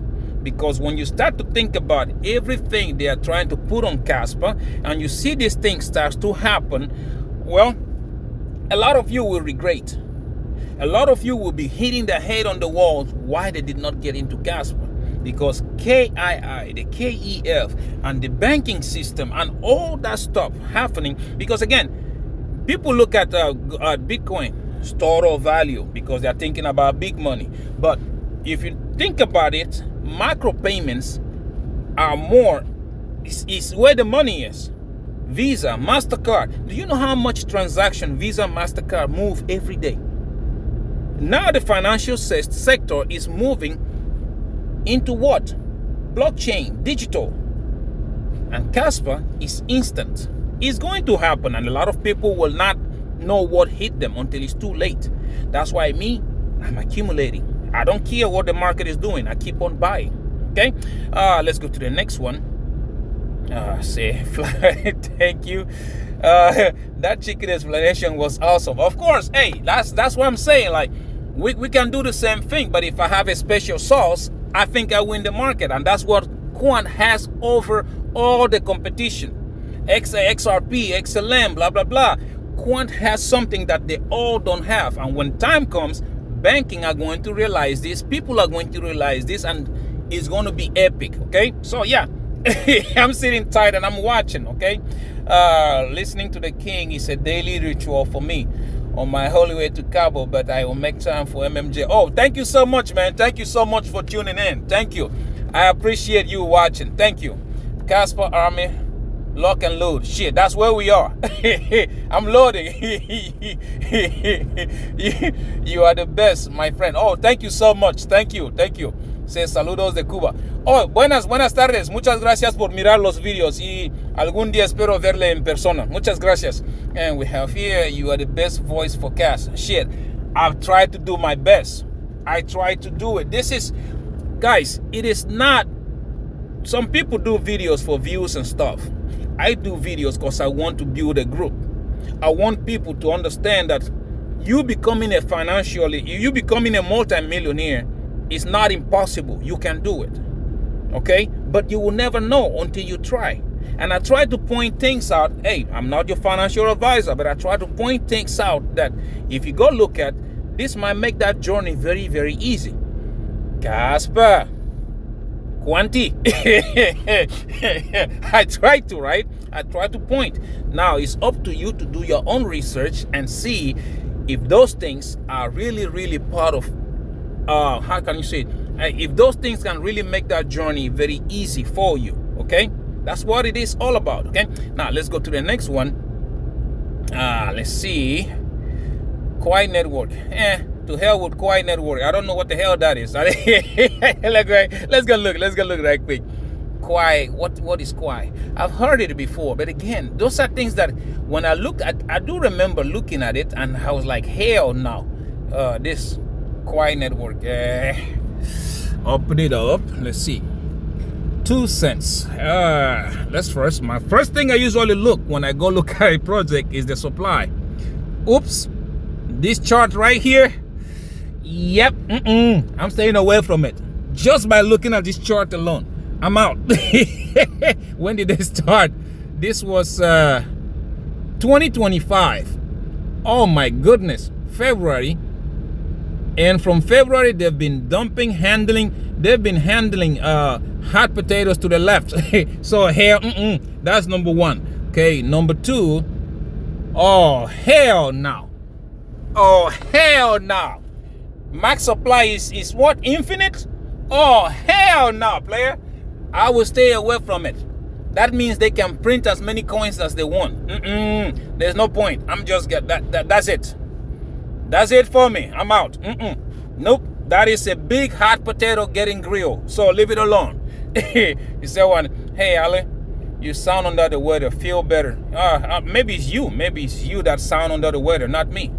Because when you start to think about everything they are trying to put on Kaspa, and you see these things start to happen, well, a lot of you will regret. A lot of you will be hitting their head on the wall why they did not get into Kaspa. Because KII, the KEF, and the banking system, and all that stuff happening. Because again, people look at Bitcoin, store of value, because they're thinking about big money. But if you think about it, micropayments are more, is where the money is. Visa, MasterCard. Do you know how much transaction Visa, MasterCard move every day? Now the financial sector is moving into what? Blockchain, digital. And Kaspa is instant. It's going to happen, and a lot of people will not know what hit them until it's too late. That's why I'm accumulating. I don't care what the market is doing. I keep on buying. Okay? Let's go to the next one. Thank you. That chicken explanation was awesome. Of course, hey, that's what I'm saying. Like, we can do the same thing, but if I have a special sauce, I think I win the market. And that's what Quant has over all the competition. XRP, XLM, blah, blah, blah. Quant has something that they all don't have. And when time comes, banking are going to realize this. People are going to realize this, and it's going to be epic, okay? So, yeah, I'm sitting tight and I'm watching, okay? Listening to the king is a daily ritual for me on my holy way to Cabo, but I will make time for MMJ. Oh, thank you so much, man. Thank you so much for tuning in. Thank you. I appreciate you watching. Thank you. Kaspa Army, lock and load. Shit, that's where we are. I'm loading. You are the best, my friend. Oh, thank you so much. Thank you. Thank you. Say saludos de Cuba. Oh, buenas tardes. Muchas gracias por mirar los videos y algún día espero verle en persona. Muchas gracias. And we have here, you are the best voice for Cas. Shit, I've tried to do my best. I try to do it. This is, guys, it is not, some people do videos for views and stuff. I do videos because I want to build a group. I want people to understand that you becoming a multi-millionaire is not impossible. You can do it, okay? But you will never know until you try. And I try to point things out. Hey, I'm not your financial advisor, but I try to point things out that if you go look at, this might make that journey very, very easy. Kaspa, Quanti. I try to, right? I try to point. Now, it's up to you to do your own research and see if those things are really, really part of how can you say it? If those things can really make that journey very easy for you, okay? That's what it is all about, okay? Now, let's go to the next one. Let's see. Quiet Network. To hell with Quiet Network. I don't know what the hell that is. Let's go look right quick. Quiet. What is quiet? I've heard it before, but again, those are things that when I look at, I do remember looking at it, and I was like, hell no. This Quiet Network. Open it up. Let's see. 2 cents. My first thing I usually look when I go look at a project is the supply. Oops. This chart right here. Yep. I'm staying away from it. Just by looking at this chart alone, I'm out. When did they start? This was 2025. Oh my goodness. February. And from February, they've been handling hot potatoes to the left. So hell, that's number one. Okay, number two, oh hell no. Oh hell no. Max supply is what? Infinite? Oh hell no, player. I will stay away from it. That means they can print as many coins as they want. There's no point. I'm just that's it. That's it for me. I'm out. Nope. That is a big hot potato getting grilled. So leave it alone. You say one, hey Ali, you sound under the weather. Feel better. Maybe it's you. Maybe it's you that sound under the weather, not me.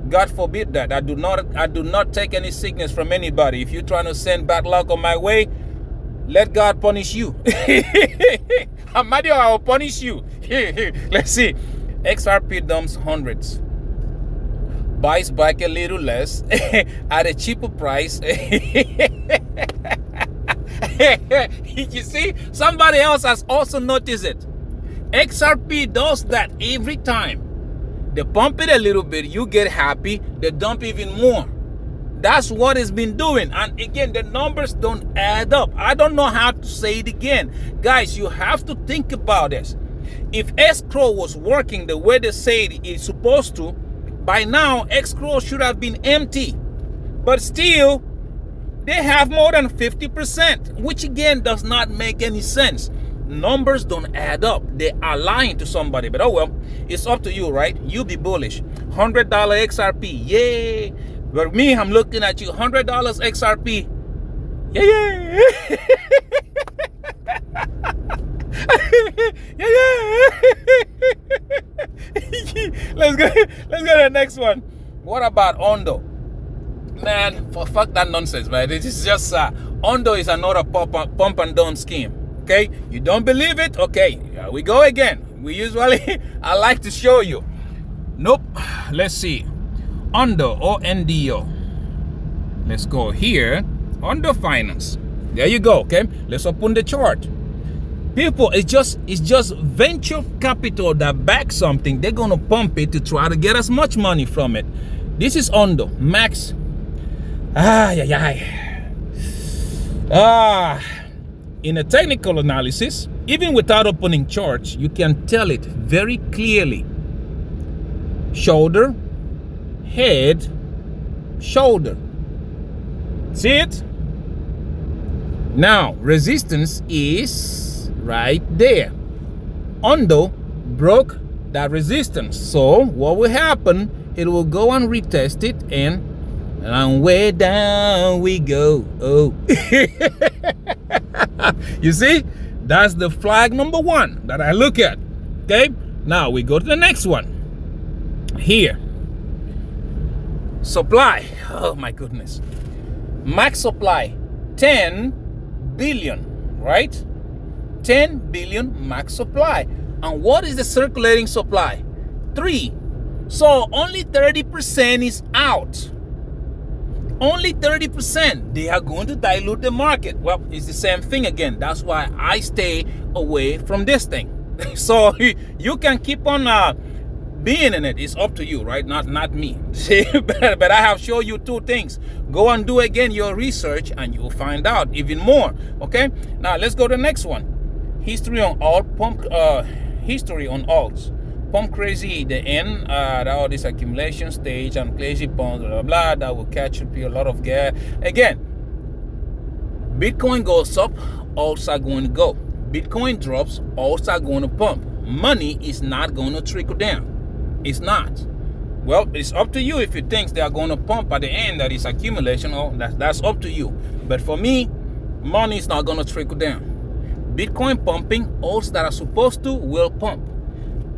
God forbid that. I do not take any sickness from anybody. If you're trying to send bad luck on my way, let God punish you. Amadio, I will punish you. Let's see. XRP dumps hundreds. Buys back a little less at a cheaper price. You see, somebody else has also noticed it. XRP does that every time. They pump it a little bit, you get happy, they dump even more. That's what it's been doing. And again, the numbers don't add up. I don't know how to say it again. Guys, you have to think about this. If escrow was working the way they say it's supposed to, by now, escrow should have been empty. But still, they have more than 50%, which again does not make any sense. Numbers don't add up. They are lying to somebody. But oh well, it's up to you, right? You be bullish. $100 XRP. Yay. But me, I'm looking at you, $100 XRP. Yeah, yeah. Let's go to the next one. What about Ondo? Man, fuck that nonsense, man. It is just Ondo is another pump and dump scheme. Okay, you don't believe it? Okay, here we go again. We usually I like to show you. Nope. Let's see. Ondo, ONDO. Let's go here. Ondo Finance. There you go. Okay, let's open the chart. People, it's just venture capital that backs something. They're gonna pump it to try to get as much money from it. This is Ondo Max. In a technical analysis, even without opening charts, you can tell it very clearly. Shoulder, head, shoulder. See it? Now, resistance is right there. Ondo broke that resistance. So what will happen? It will go and retest it, and way down we go. Oh. You see? That's the flag number one that I look at. Okay? Now we go to the next one. Here. Supply. Oh my goodness. Max supply. 10 billion. Right? 10 billion max supply. And what is the circulating supply? 3. So only 30% is out. Only 30%. They are going to dilute the market. Well, it's the same thing again. That's why I stay away from this thing. So you can keep on being in it. It's up to you, right? Not me. See, but I have shown you 2 things. Go and do again your research and you'll find out even more. Okay. Now let's go to the next one. History on alt pump. History on alts. Pump crazy, the end, all this accumulation stage and crazy pumps, blah, blah, blah, that will catch up a lot of gas. Again, Bitcoin goes up, alts are going to go. Bitcoin drops, alts are going to pump. Money is not going to trickle down. It's not. Well, it's up to you if you think they are going to pump at the end, that is accumulation, or that's up to you. But for me, money is not going to trickle down. Bitcoin pumping, alts that are supposed to will pump.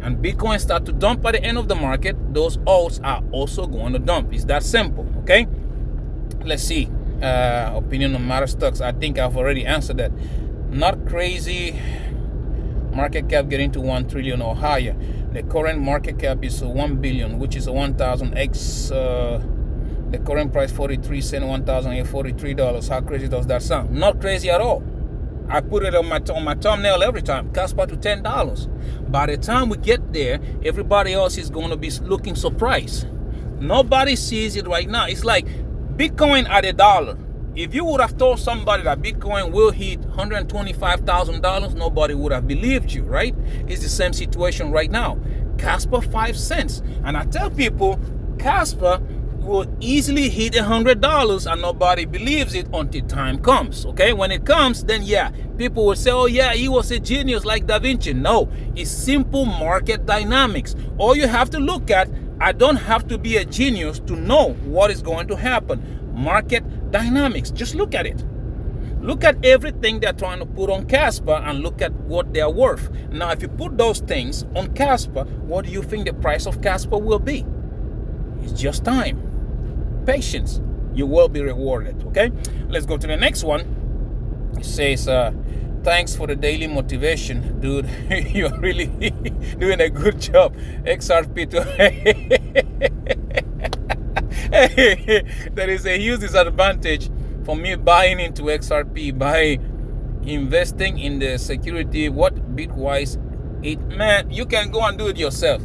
And Bitcoin start to dump at the end of the market, those alts are also going to dump. It's that simple, okay? Let's see. Opinion on matter stocks. I think I've already answered that. Not crazy. Market cap getting to 1 trillion or higher. The current market cap is 1 billion, which is a 1,000x. The current price 43 cents, $1,043. How crazy does that sound? Not crazy at all. I put it on my thumbnail every time. Kaspa to $10. By the time we get there, everybody else is going to be looking surprised. Nobody sees it right now. It's like Bitcoin at $1. If you would have told somebody that Bitcoin will hit $125,000, nobody would have believed you, right? It's the same situation right now. Kaspa 5 cents. And I tell people, Kaspa will easily hit $100 and nobody believes it until time comes. Okay, when it comes, then yeah, people will say, oh yeah, he was a genius like Da Vinci. No, it's simple market dynamics. All you have to look at, I don't have to be a genius to know what is going to happen. Market dynamics, just look at it. Look at everything they're trying to put on Kaspa and look at what they're worth. Now if you put those things on Kaspa, what do you think the price of Kaspa will be? It's just time. Patience, you will be rewarded. Okay, let's go to the next one. It says thanks for the daily motivation, dude. You're really doing a good job. XRP to there is a huge disadvantage for me buying into XRP by investing in the security. What Bitwise it, man, you can go and do it yourself.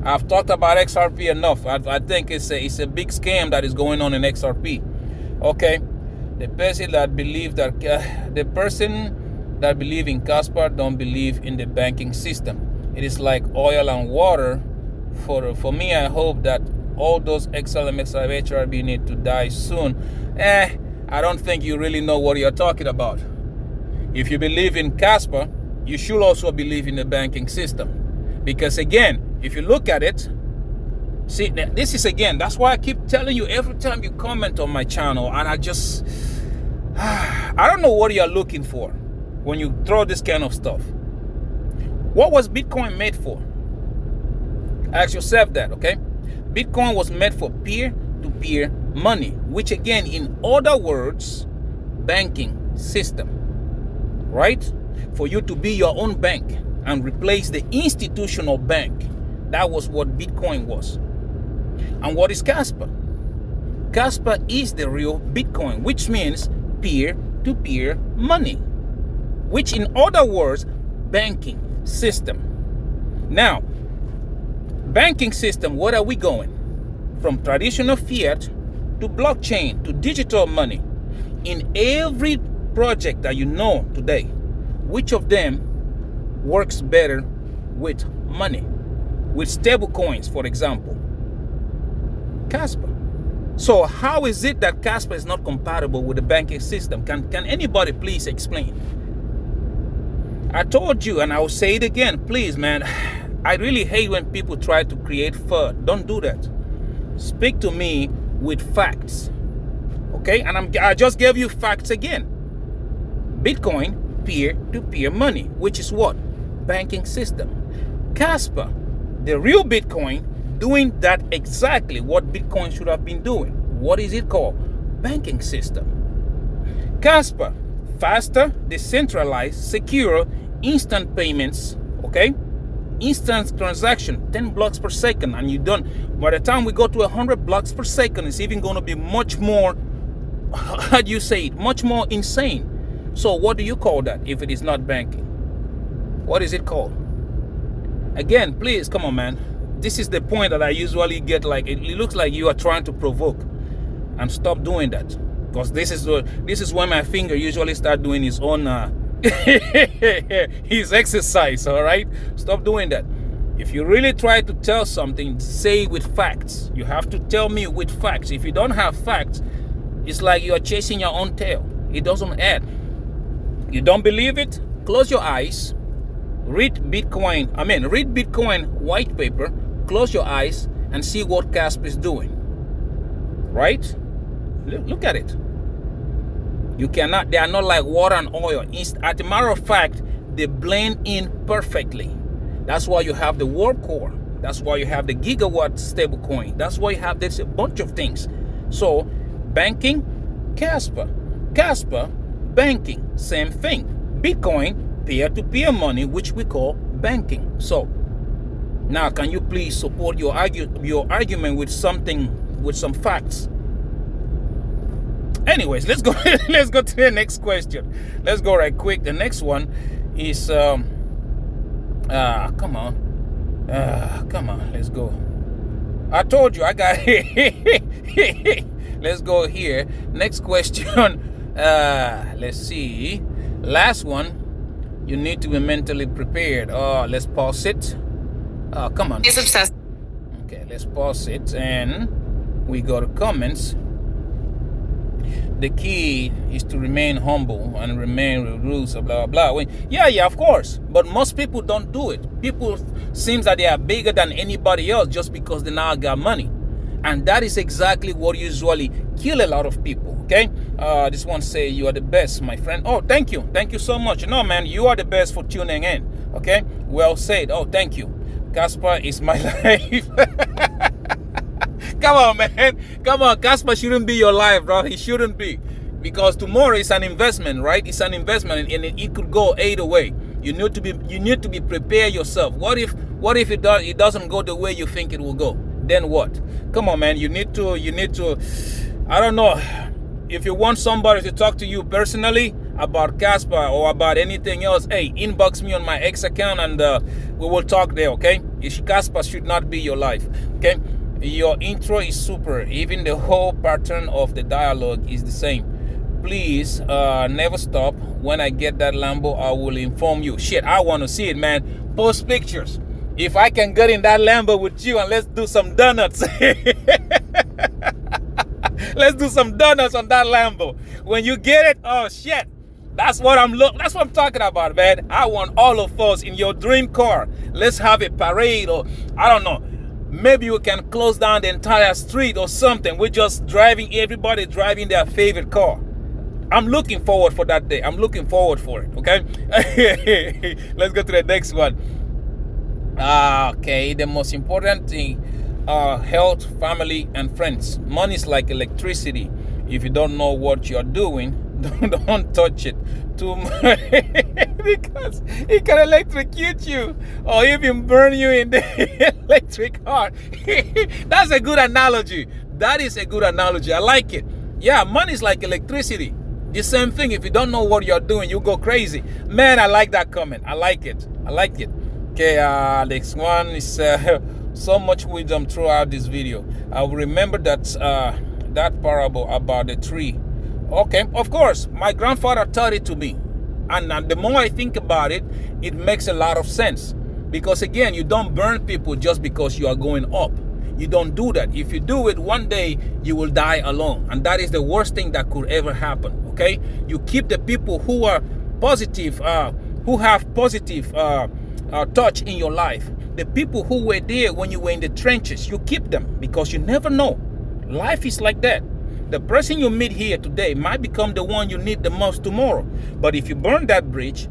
I've talked about XRP enough. I think it's a big scam that is going on in XRP. Okay, the person that believe in Kaspa don't believe in the banking system. It is like oil and water. For me, I hope that all those XLMX of HRB need to die soon. I don't think you really know what you're talking about. If you believe in Kaspa, you should also believe in the banking system. Because again, if you look at it, See, this is again, that's why I keep telling you every time you comment on my channel, and I just, I don't know what you're looking for when you throw this kind of stuff. What was Bitcoin made for? Ask yourself that, okay? Bitcoin was made for peer-to-peer money, which again, in other words, banking system, right? For you to be your own bank and replace the institutional bank. That was what Bitcoin was. And what is Kaspa? Kaspa is the real Bitcoin, which means peer-to-peer money, which in other words, banking system. Now, banking system, what are we going? From traditional fiat to blockchain to digital money. In every project that you know today, which of them works better with money? With stable coins, for example. Kaspa. So how is it that Kaspa is not compatible with the banking system? Can anybody please explain? I told you, and I will say it again, please, man. I really hate when people try to create FUD. Don't do that. Speak to me with facts. Okay? And I just gave you facts again. Bitcoin, peer-to-peer money, which is what? Banking system. Kaspa, the real Bitcoin, doing that exactly what Bitcoin should have been doing. What is it called? Banking system. Kaspa, faster, decentralized, secure, instant payments, okay? Instant transaction, 10 blocks per second, and you're done. By the time we go to 100 blocks per second, it's even going to be much more, how do you say it, much more insane. So what do you call that if it is not banking? What is it called? Again, please, come on, man. This is the point that I usually get, like, it looks like you are trying to provoke. And stop doing that. Because this is when my finger usually start doing his own his exercise, all right? Stop doing that. If you really try to tell something, say it with facts. You have to tell me with facts. If you don't have facts, it's like you are chasing your own tail. It doesn't add. You don't believe it? Close your eyes. Read Bitcoin white paper. Close your eyes and see what Kaspa is doing. Right? Look at it. You cannot, they are not like water and oil. As a matter of fact, they blend in perfectly. That's why you have the world core. That's why you have the gigawatt stablecoin. That's why you have this a bunch of things. So, banking, Kaspa. Kaspa, banking, same thing. Bitcoin, peer-to-peer money, which we call banking. So, now can you please support your argument with something, with some facts? Anyways, let's go let's go to the next question. Let's go right quick. The next one is come on, let's go. I told you I got it. Let's go here. Next question. Let's see. Last one. You need to be mentally prepared. Let's pause it. Come on. He's obsessed. Okay, let's pause it and we go to comments. The key is to remain humble and remain with rules, blah, blah, blah. Yeah, of course. But most people don't do it. People seems that they are bigger than anybody else just because they now got money. And that is exactly what usually kill a lot of people, okay? This one say, you are the best, my friend. Oh, thank you. Thank you so much. No, man, you are the best for tuning in, okay? Well said. Oh, thank you. Kaspa is my life. Come on, man. Come on. Kaspa shouldn't be your life, bro. He shouldn't be. Because tomorrow is an investment, right? It's an investment and it could go either way. You need to be prepared yourself. What if it doesn't go the way you think it will go? Then what? Come on, man. You need to I don't know. If you want somebody to talk to you personally about Kaspa or about anything else, hey, inbox me on my X account and we will talk there, okay? Kaspa should not be your life, okay? Your intro is super. Even the whole pattern of the dialogue is the same. Please never stop. When I get that Lambo, I will inform you. Shit, I want to see it, man. Post pictures. If I can get in that Lambo with you and let's do some donuts. Let's do some donuts on that Lambo. When you get it, oh shit. That's what I'm talking about, man. I want all of us in your dream car. Let's have a parade or I don't know. maybe we can close down the entire street or something. We're just driving, everybody driving their favorite car. I'm looking forward for that day. I'm looking forward for it, okay? Let's go to the next one. Okay, the most important thing are health, family, and friends. Money is like electricity. If you don't know what you're doing, don't touch it too much because it can electrocute you or even burn you in the electric heart. That's a good analogy. That is a good analogy. I like it. Yeah, money is like electricity. The same thing. If you don't know what you're doing, you go crazy. Man, I like that comment. I like it. I like it. Okay, next one is so much wisdom throughout this video. I will remember that parable about the tree. Okay, of course, my grandfather taught it to me. And the more I think about it, it makes a lot of sense. Because again, you don't burn people just because you are going up. You don't do that. If you do it, one day you will die alone. And that is the worst thing that could ever happen, okay? You keep the people who are positive, who have positive touch in your life. The people who were there when you were in the trenches, you keep them because you never know. Life is like that. The person you meet here today might become the one you need the most tomorrow. But if you burn that bridge,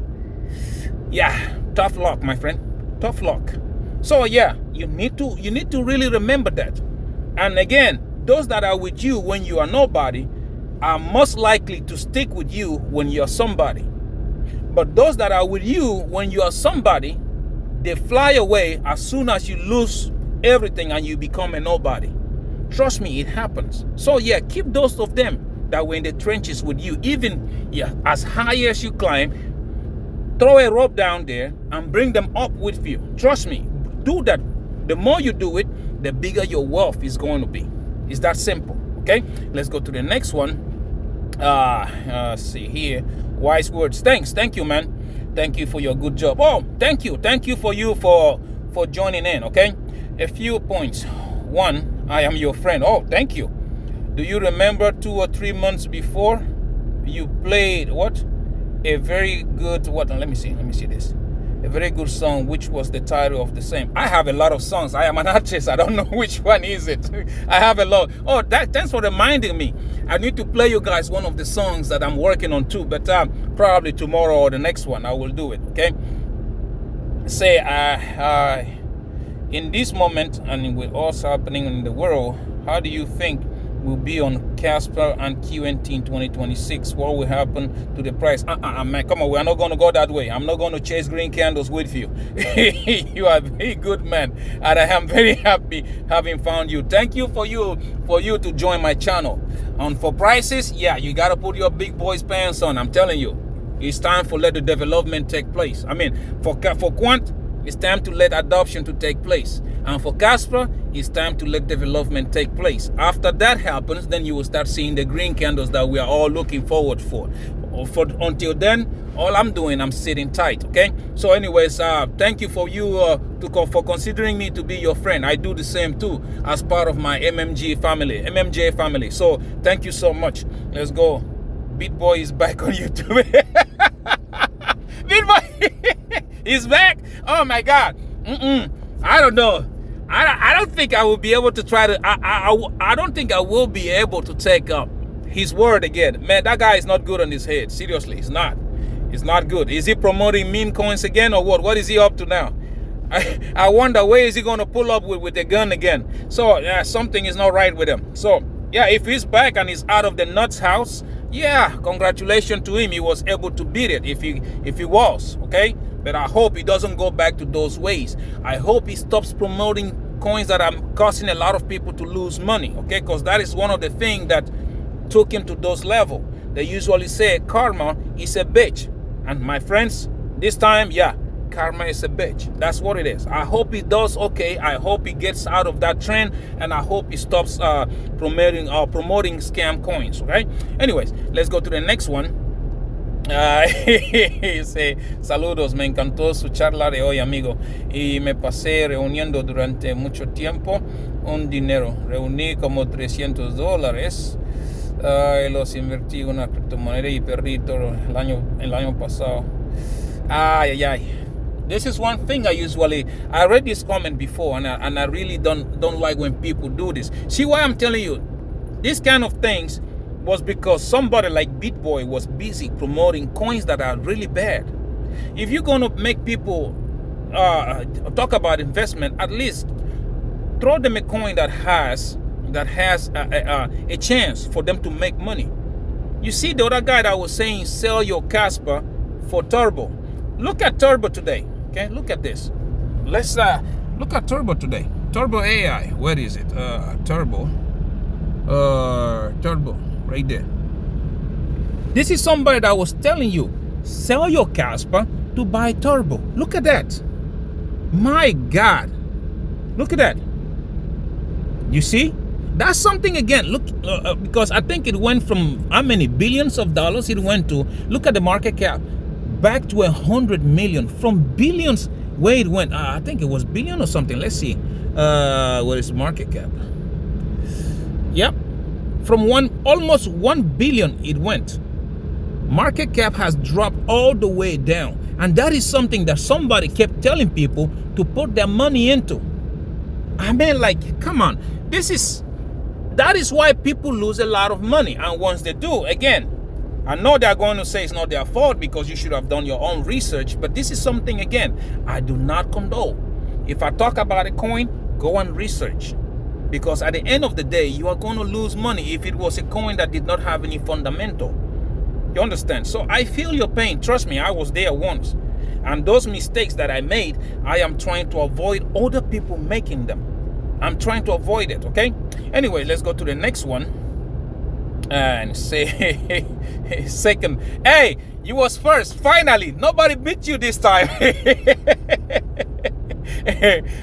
yeah, tough luck, my friend. Tough luck. So yeah, you need to really remember that. And again, those that are with you when you are nobody are most likely to stick with you when you are somebody. But those that are with you when you are somebody, they fly away as soon as you lose everything and you become a nobody. Trust me, it happens. So yeah, keep those of them that were in the trenches with you. Even as high as you climb, throw a rope down there and bring them up with you. Trust me, do that. The more you do it, the bigger your wealth is going to be. It's that simple, okay? Let's go to the next one. Let's see here. Wise words. Thank you, man. Thank you for your good job. Oh, thank you for joining in, okay? A few points. One, I am your friend. Oh, thank you. Do you remember 2 or 3 months before you played what? A very good what? Let me see this. A very good song, which was the title of the same. I have a lot of songs. I am an artist. I don't know which one is it. I have a lot. Oh, thanks for reminding me. I need to play you guys one of the songs that I'm working on too, but probably tomorrow or the next one I will do it, okay? Say, in this moment and with all happening in the world, how do you think will be on Kaspa and QNT in 2026? What will happen to the price? Man, come on, we are not going to go that way. I'm not going to chase green candles with you. You are a very good man, and I am very happy having found you. Thank you for you to join my channel. And for prices, yeah, you got to put your big boys pants on. I'm telling you, it's time for let the development take place. I mean, for Quant, it's time to let adoption to take place. And for Kaspa, it's time to let development take place. After that happens, then you will start seeing the green candles that we are all looking forward for. Until then, all I'm doing, I'm sitting tight, okay? So anyways, thank you for for considering me to be your friend. I do the same too as part of my MMJ family. So thank you so much. Let's go. Beat Boy is back on YouTube. Beat Boy is back. Oh my God. I don't know. I don't think I will be able to try to. I don't think I will be able to take up his word again. Man, that guy is not good on his head. Seriously, he's not. He's not good. Is he promoting meme coins again or what? What is he up to now? I wonder where is he going to pull up with the gun again. So yeah, something is not right with him. So yeah, if he's back and he's out of the nuts house, yeah, congratulations to him. He was able to beat it if he was, okay? But I hope he doesn't go back to those ways. I hope he stops promoting coins that are causing a lot of people to lose money, okay? Because that is one of the things that took him to those levels. They usually say karma is a bitch. And my friends, this time, yeah, karma is a bitch. That's what it is. I hope he does okay. I hope he gets out of that trend, and I hope he stops promoting scam coins, okay? Anyways, let's go to the next one. Dice, saludos, me encantó su charla de hoy, amigo, y me pasé reuniendo durante mucho tiempo un dinero. Reuní como $300. Los invertí en una criptomoneda y perdí todo el año pasado. Ay. This is one thing I read this comment before, and I really don't like when people do this. See why I'm telling you this kind of things was because somebody like BitBoy was busy promoting coins that are really bad. If you're gonna make people talk about investment, at least throw them a coin that has a chance for them to make money. You see the other guy that was saying sell your Kaspa for Turbo. Look at Turbo today. Okay, look at this. Let's look at Turbo today. Turbo AI. Where is it? Turbo. Turbo right there. This is somebody that was telling you sell your Kaspa to buy Turbo. Look at that. My God. Look at that. You see? That's something again. Look, because I think it went from how many billions of dollars it went to. Look at the market cap. Back to 100 million. From billions, where it went. I think it was billion or something. Let's see. What is the market cap? Yep. From almost 1 billion it went. Market cap has dropped all the way down. And that is something that somebody kept telling people to put their money into. I mean, like, come on. That is why people lose a lot of money. And once they do, again, I know they're going to say it's not their fault because you should have done your own research. But this is something, again, I do not condone. If I talk about a coin, go and research. Because at the end of the day, you are going to lose money if it was a coin that did not have any fundamental. You understand? So I feel your pain. Trust me, I was there once. And those mistakes that I made, I am trying to avoid other people making them. I'm trying to avoid it, okay? Anyway, let's go to the next one. And say, second. Hey, you was first. Finally, nobody beat you this time.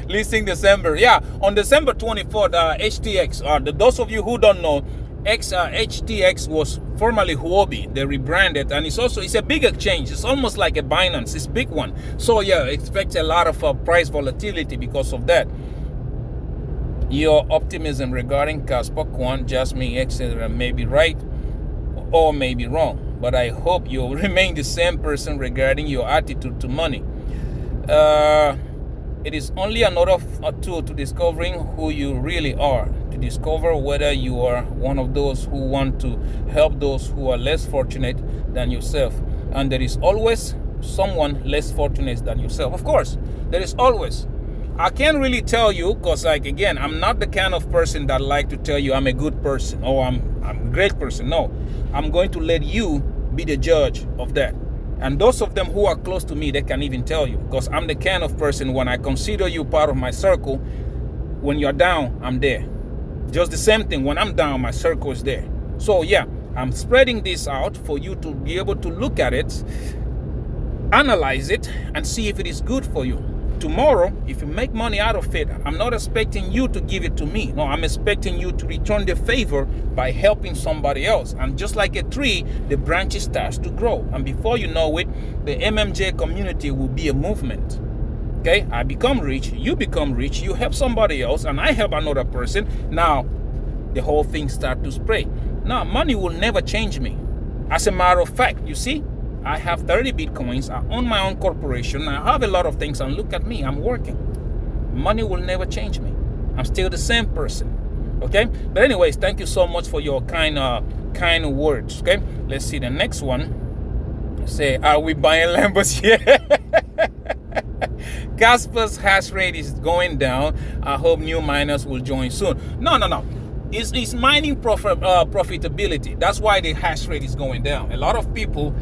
Listing December. Yeah, on December 24th, HTX. Those of you who don't know, HTX was formerly Huobi. They rebranded, and it's a big exchange. It's almost like a Binance. It's a big one. So yeah, expect a lot of price volatility because of that. Your optimism regarding Kaspa, Quan, Jasmine, etc. may be right or may be wrong, but I hope you'll remain the same person regarding your attitude to money. It is only another tool to discovering who you really are, to discover whether you are one of those who want to help those who are less fortunate than yourself. And there is always someone less fortunate than yourself. Of course, there is always. I can't really tell you because, like, again, I'm not the kind of person that like to tell you I'm a good person or I'm a great person. No, I'm going to let you be the judge of that. And those of them who are close to me, they can even tell you, because I'm the kind of person, when I consider you part of my circle, when you're down, I'm there. Just the same thing, when I'm down, my circle is there. So yeah, I'm spreading this out for you to be able to look at it, analyze it, and see if it is good for you. Tomorrow, if you make money out of it, I'm not expecting you to give it to me. No, I'm expecting you to return the favor by helping somebody else. And just like a tree, the branches starts to grow. And before you know it, the MMJ community will be a movement. Okay, I become rich, you become rich, you help somebody else, and I help another person. Now, the whole thing starts to spread. Now, money will never change me. As a matter of fact, you see, I have 30 Bitcoins, I own my own corporation, I have a lot of things, and look at me, I'm working. Money will never change me. I'm still the same person, okay? But anyways, thank you so much for your kind words, okay? Let's see the next one. Say, are we buying Lambos? Yeah. Kaspa's hash rate is going down. I hope new miners will join soon. No. It's mining profitability. That's why the hash rate is going down. A lot of people,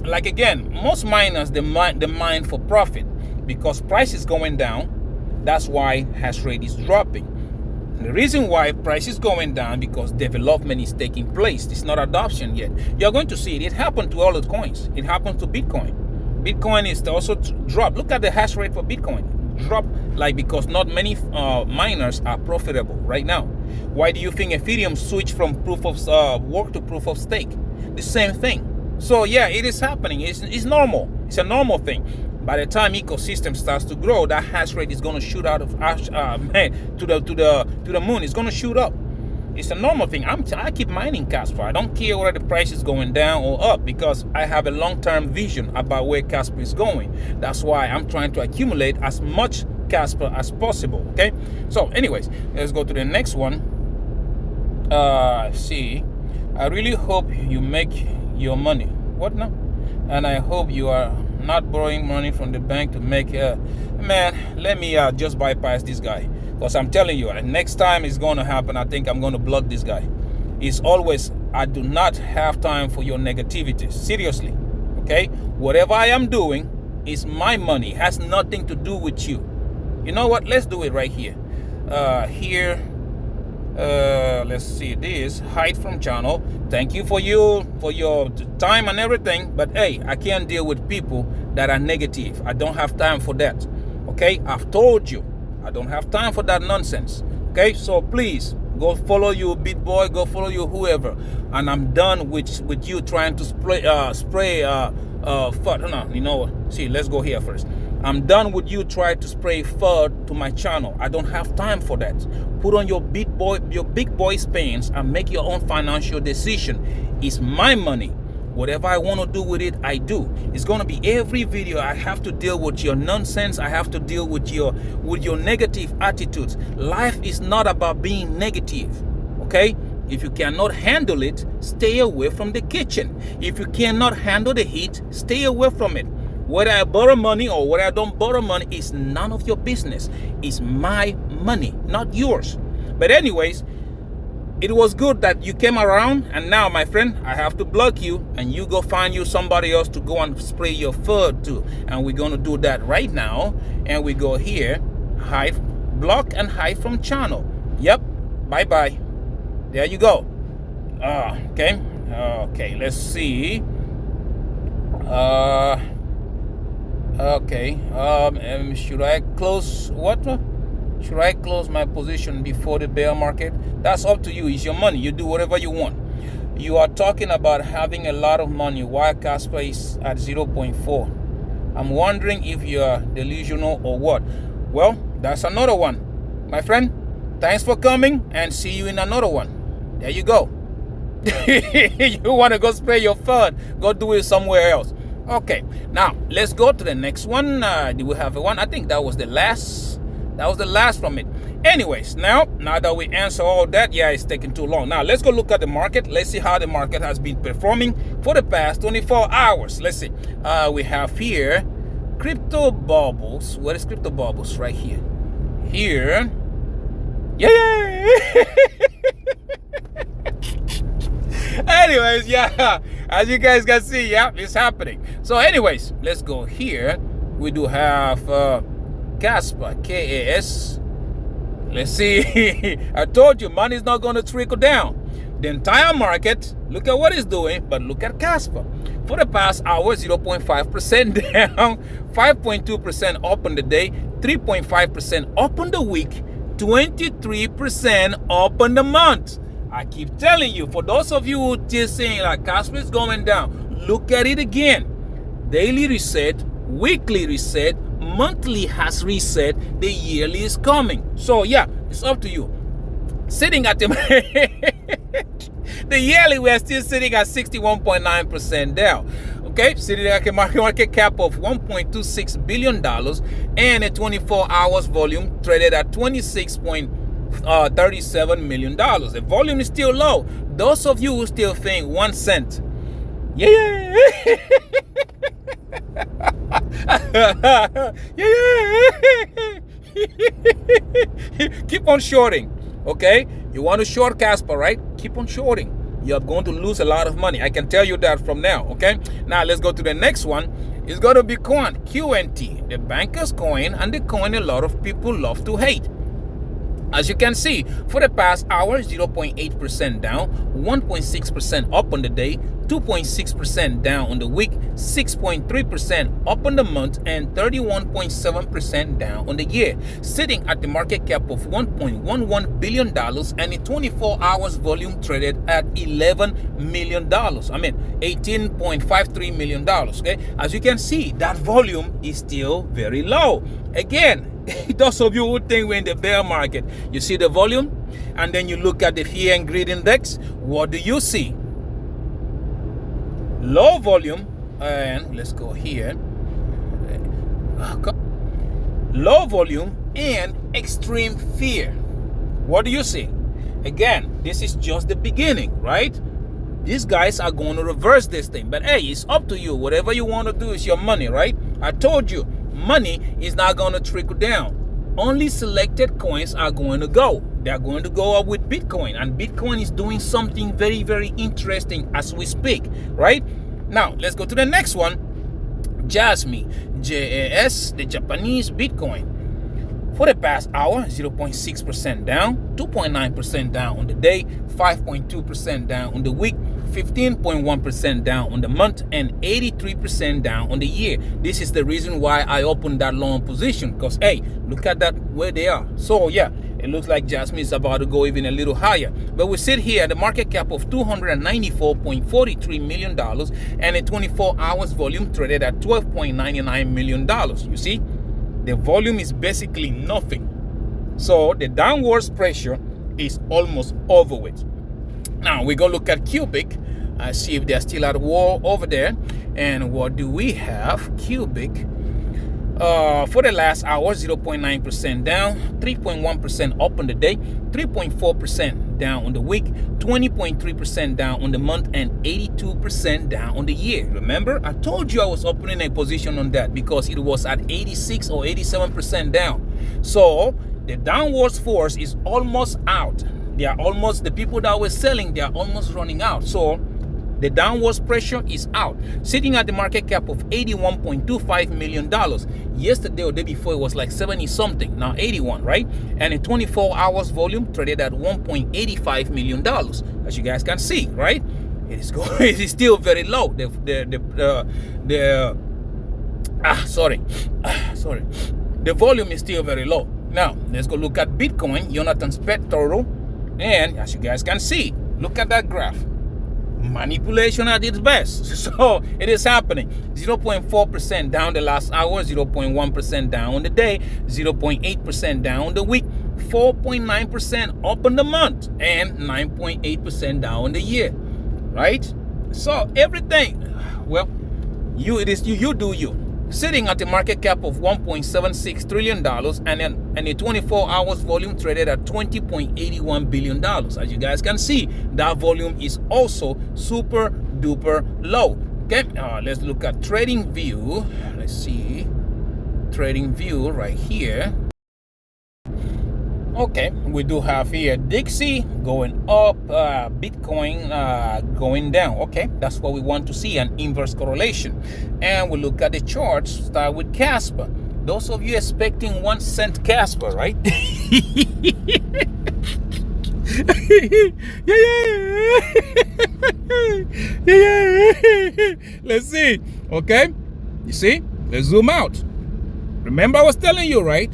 like again, most miners, they mine for profit because price is going down. That's why hash rate is dropping. And the reason why price is going down because development is taking place. It's not adoption yet. You're going to see it. It happened to all the coins. It happened to Bitcoin. Bitcoin is also dropped. Look at the hash rate for Bitcoin. Drop, like, because not many miners are profitable right now. Why do you think Ethereum switched from proof of work to proof of stake? The same thing. So yeah, it is happening. It's normal. It's a normal thing. By the time ecosystem starts to grow, that hash rate is going to shoot out of to the moon. It's going to shoot up. It's a normal thing. I keep mining Kaspa. I don't care whether the price is going down or up because I have a long-term vision about where Kaspa is going. That's why I'm trying to accumulate as much Kaspa as possible. Okay. So, anyways, let's go to the next one. See, I really hope you make your money. What now? And I hope you are not borrowing money from the bank to make man, let me just bypass this guy, because I'm telling you, next time it's going to happen. I think I'm going to block this guy. It's always, I do not have time for your negativity. Seriously. Okay, whatever I am doing is my money. It has nothing to do with you. You know what, let's do it right here. Let's see this, hide from channel. Thank you for your time and everything, but hey, I can't deal with people that are negative. I don't have time for that. Okay, I've told you I don't have time for that nonsense. Okay, so please go follow you Bydfi, go follow you whoever, and I'm done with you trying to spray FUD. You know, see, let's go here first. I'm done with you trying to spray FUD to my channel. I don't have time for that. Put on your big boy pants and make your own financial decision. It's my money. Whatever I want to do with it, I do. It's going to be every video. I have to deal with your nonsense. I have to deal with your negative attitudes. Life is not about being negative. Okay? If you cannot handle it, stay away from the kitchen. If you cannot handle the heat, stay away from it. Whether I borrow money or whether I don't borrow money is none of your business. It's my money, not yours. But anyways, it was good that you came around, and now, my friend, I have to block you, and you go find you somebody else to go and spray your FUD to. And we're going to do that right now. And we go here, hide, block and hide from channel. Yep, bye-bye. There you go. Okay. Okay, let's see. Okay, should I close what? Should I close my position before the bear market? That's up to you. It's your money. You do whatever you want. You are talking about having a lot of money while Kaspa is at 0.4. I'm wondering if you are delusional or what. Well, that's another one. My friend, thanks for coming, and see you in another one. There you go. You want to go spray your FUD? Go do it somewhere else. Okay, now let's go to the next one. Do we have one? I think that was the last. That was the last from it. Anyways, now that we answer all that, yeah, it's taking too long. Now let's go look at the market. Let's see how the market has been performing for the past 24 hours. Let's see. We have here crypto bubbles. What is crypto bubbles? Right here. Here. Yeah. Anyways, yeah, as you guys can see, yeah, it's happening. So anyways, let's go here. We do have Kaspa, KAS. Let's see. I told you, money is not going to trickle down. The entire market, look at what it's doing, but look at Kaspa. For the past hour, 0.5% down, 5.2% up on the day, 3.5% up on the week, 23% up on the month. I keep telling you, for those of you who just saying like Kaspa is going down, look at it again. Daily reset, weekly reset, monthly has reset, the yearly is coming. So yeah, it's up to you. Sitting at the the yearly, we're still sitting at 61.9% down. Okay, sitting at a market cap of $1.26 billion and a 24 hours volume traded at $26.37 million. The volume is still low. Those of you who still think 1 cent, yeah. Keep on shorting. Okay, you want to short Kaspa, right? Keep on shorting. You're going to lose a lot of money. I can tell you that from now. Okay, now let's go to the next one. It's going to be QNT, the banker's coin, and the coin a lot of people love to hate. As you can see, for the past hour, 0.8% down, 1.6% up on the day, 2.6% down on the week, 6.3% up on the month, and 31.7% down on the year, sitting at the market cap of $1.11 billion and a 24 hours volume traded at $11 million. I mean, $18.53 million. Okay, as you can see, that volume is still very low. Again, Those of you who think we're in the bear market, you see the volume, and then you look at the fear and greed index. What do you see? Low volume, and let's go here. Low volume and extreme fear. What do you see? Again, this is just the beginning, right? These guys are going to reverse this thing. But hey, it's up to you. Whatever you want to do is your money, right? I told you, money is not going to trickle down. Only selected coins are going to go. They're going to go up with Bitcoin. And Bitcoin is doing something very, very interesting as we speak, right? Now, let's go to the next one. Jasmy, JAS, the Japanese Bitcoin. For the past hour, 0.6% down, 2.9% down on the day, 5.2% down on the week, 15.1% down on the month, and 83% down on the year. This is the reason why I opened that long position, because hey, look at that where they are. So yeah, it looks like Jasmine is about to go even a little higher. But we sit here at the market cap of $294.43 million and a 24 hours volume traded at $12.99 million. You see, the volume is basically nothing. So the downwards pressure is almost over with. Now we go look at Cubic, see if they're still at war over there. And what do we have? Cubic for the last hour, 0.9% down, 3.1% up on the day, 3.4% down on the week, 20.3% down on the month, and 82% down on the year. Remember, I told you I was opening a position on that because it was at 86 or 87% down. So the downwards force is almost out. They are almost, the people that were selling, they are almost running out. So the downwards pressure is out, sitting at the market cap of $81.25 million. Yesterday or the day before, it was like 70 something, now 81, right? And a 24 hours volume traded at $1.85 million, as you guys can see, right? It is going, it is still very low. The volume is still very low. Now let's go look at Bitcoin, Jonathan's pet turtle, and as you guys can see, look at that graph. Manipulation at its best. So it is happening. 0.4% down the last hour, 0.1% down on the day, 0.8% down on the week, 4.9% up on the month, and 9.8% down on the year. Right? So everything, well, you do you. Sitting at a market cap of $1.76 trillion and a 24 hours volume traded at $20.81 billion. As you guys can see, that volume is also super duper low. Okay, let's look at trading view. Let's see, trading view right here. Okay, we do have here Dixie going up, Bitcoin going down. Okay, that's what we want to see, an inverse correlation. And we look at the charts, start with Kaspa. Those of you expecting 1 cent Kaspa, right? yeah. Let's see. Okay, you see, let's zoom out. Remember I was telling you, right?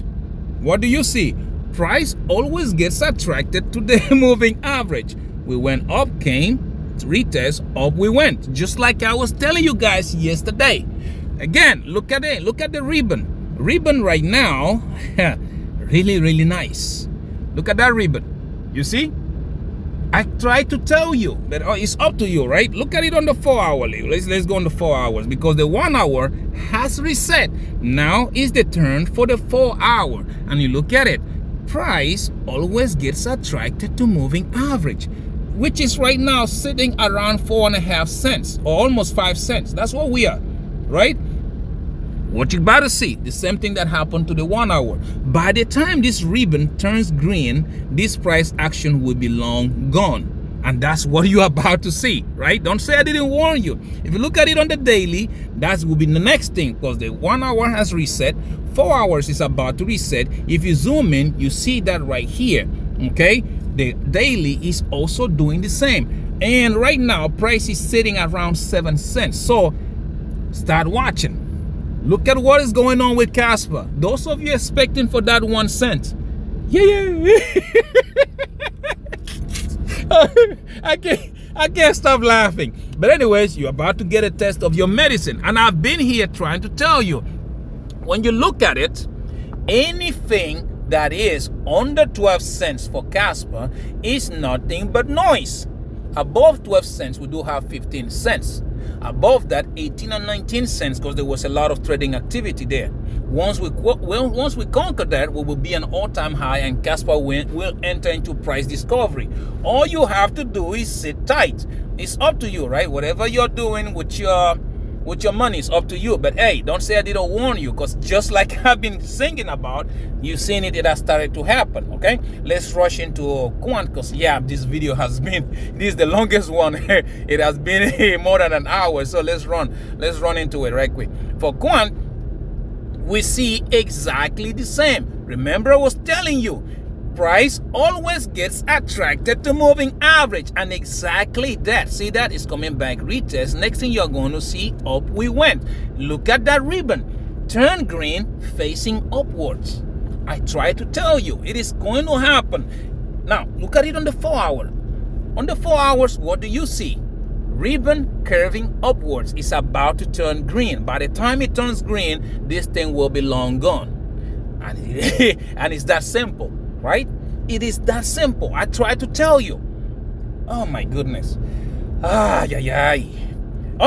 What do you see? Price always gets attracted to the moving average. We went up, came, retest, up we went. Just like I was telling you guys yesterday. Again, look at it. Look at the ribbon. Ribbon right now, really, really nice. Look at that ribbon. You see? I tried to tell you that it's up to you, right? Look at it on the 4 hourly. Let's go on the 4 hours because the 1 hour has reset. Now is the turn for the 4 hour. And you look at it. Price always gets attracted to moving average, which is right now sitting around 4.5 cents or almost 5 cents. That's what we are, right? What you about to see, the same thing that happened to the 1 hour. By the time this ribbon turns green, this price action will be long gone. And that's what you're about to see, right? Don't say I didn't warn you. If you look at it on the daily, that will be the next thing because the 1 hour has reset. 4 hours is about to reset. If you zoom in, you see that right here, okay? The daily is also doing the same. And right now, price is sitting around 7 cents. So start watching. Look at what is going on with Kaspa. Those of you expecting for that 1 cent. Yeah. I can't stop laughing. But anyways, you're about to get a test of your medicine. And I've been here trying to tell you, when you look at it, Anything that is under 12 cents for Kaspa is nothing but noise. Above 12 cents, we do have 15 cents. Above that, 18 and 19 cents, because there was a lot of trading activity there. Once we conquer that, we will be an all-time high, and Kaspa will enter into price discovery. All you have to do is sit tight. It's up to you, right? Whatever you're doing with your money is up to you. But hey, don't say I didn't warn you, because just like I've been singing about, you've seen it has started to happen. Okay, let's rush into Quant, because yeah, this video has been, this is the longest one. It has been more than an hour, so let's run into it right quick. For Quant, we see exactly the same. Remember, I was telling you, price always gets attracted to moving average, and exactly that. See, that is coming back retest. Next thing you're going to see, up we went. Look at that ribbon, turn green, facing upwards. I try to tell you, it is going to happen. Now look at it on the 4 hour. On the 4 hours, what do you see? Ribbon curving upwards. Is about to turn green. By the time it turns green, this thing will be long gone. And it's that simple, right? It is that simple. I try to tell you. Oh my goodness. On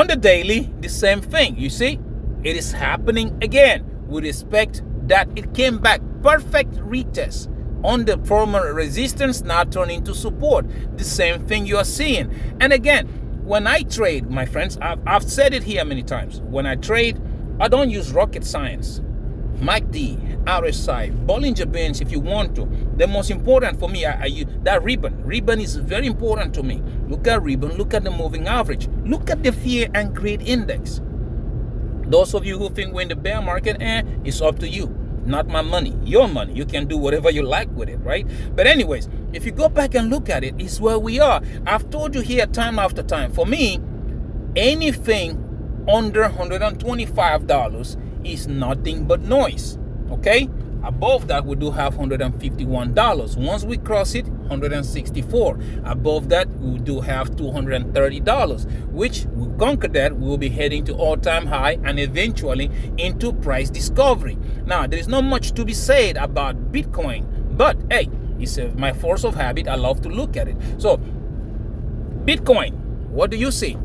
the daily, the same thing. You see, it is happening again. We expect that it came back. Perfect retest on the former resistance, now turning to support. The same thing you are seeing. And again, when I trade, my friends, I've said it here many times. When I trade, I don't use rocket science. MACD, RSI, Bollinger Bands if you want to. The most important for me, I use that ribbon. Ribbon is very important to me. Look at ribbon, look at the moving average, look at the fear and greed index. Those of you who think we're in the bear market, it's up to you. Not my money, your money. You can do whatever you like with it, right? But anyways, if you go back and look at it, it's where we are. I've told you here time after time. For me, anything under $125 is nothing but noise. Okay, above that we do have $151. Once we cross it, $164. Above that we do have $230, which we conquer that, we will be heading to all-time high and eventually into price discovery. Now there is not much to be said about Bitcoin, but hey, it's my force of habit. I love to look at it. So Bitcoin, what do you see?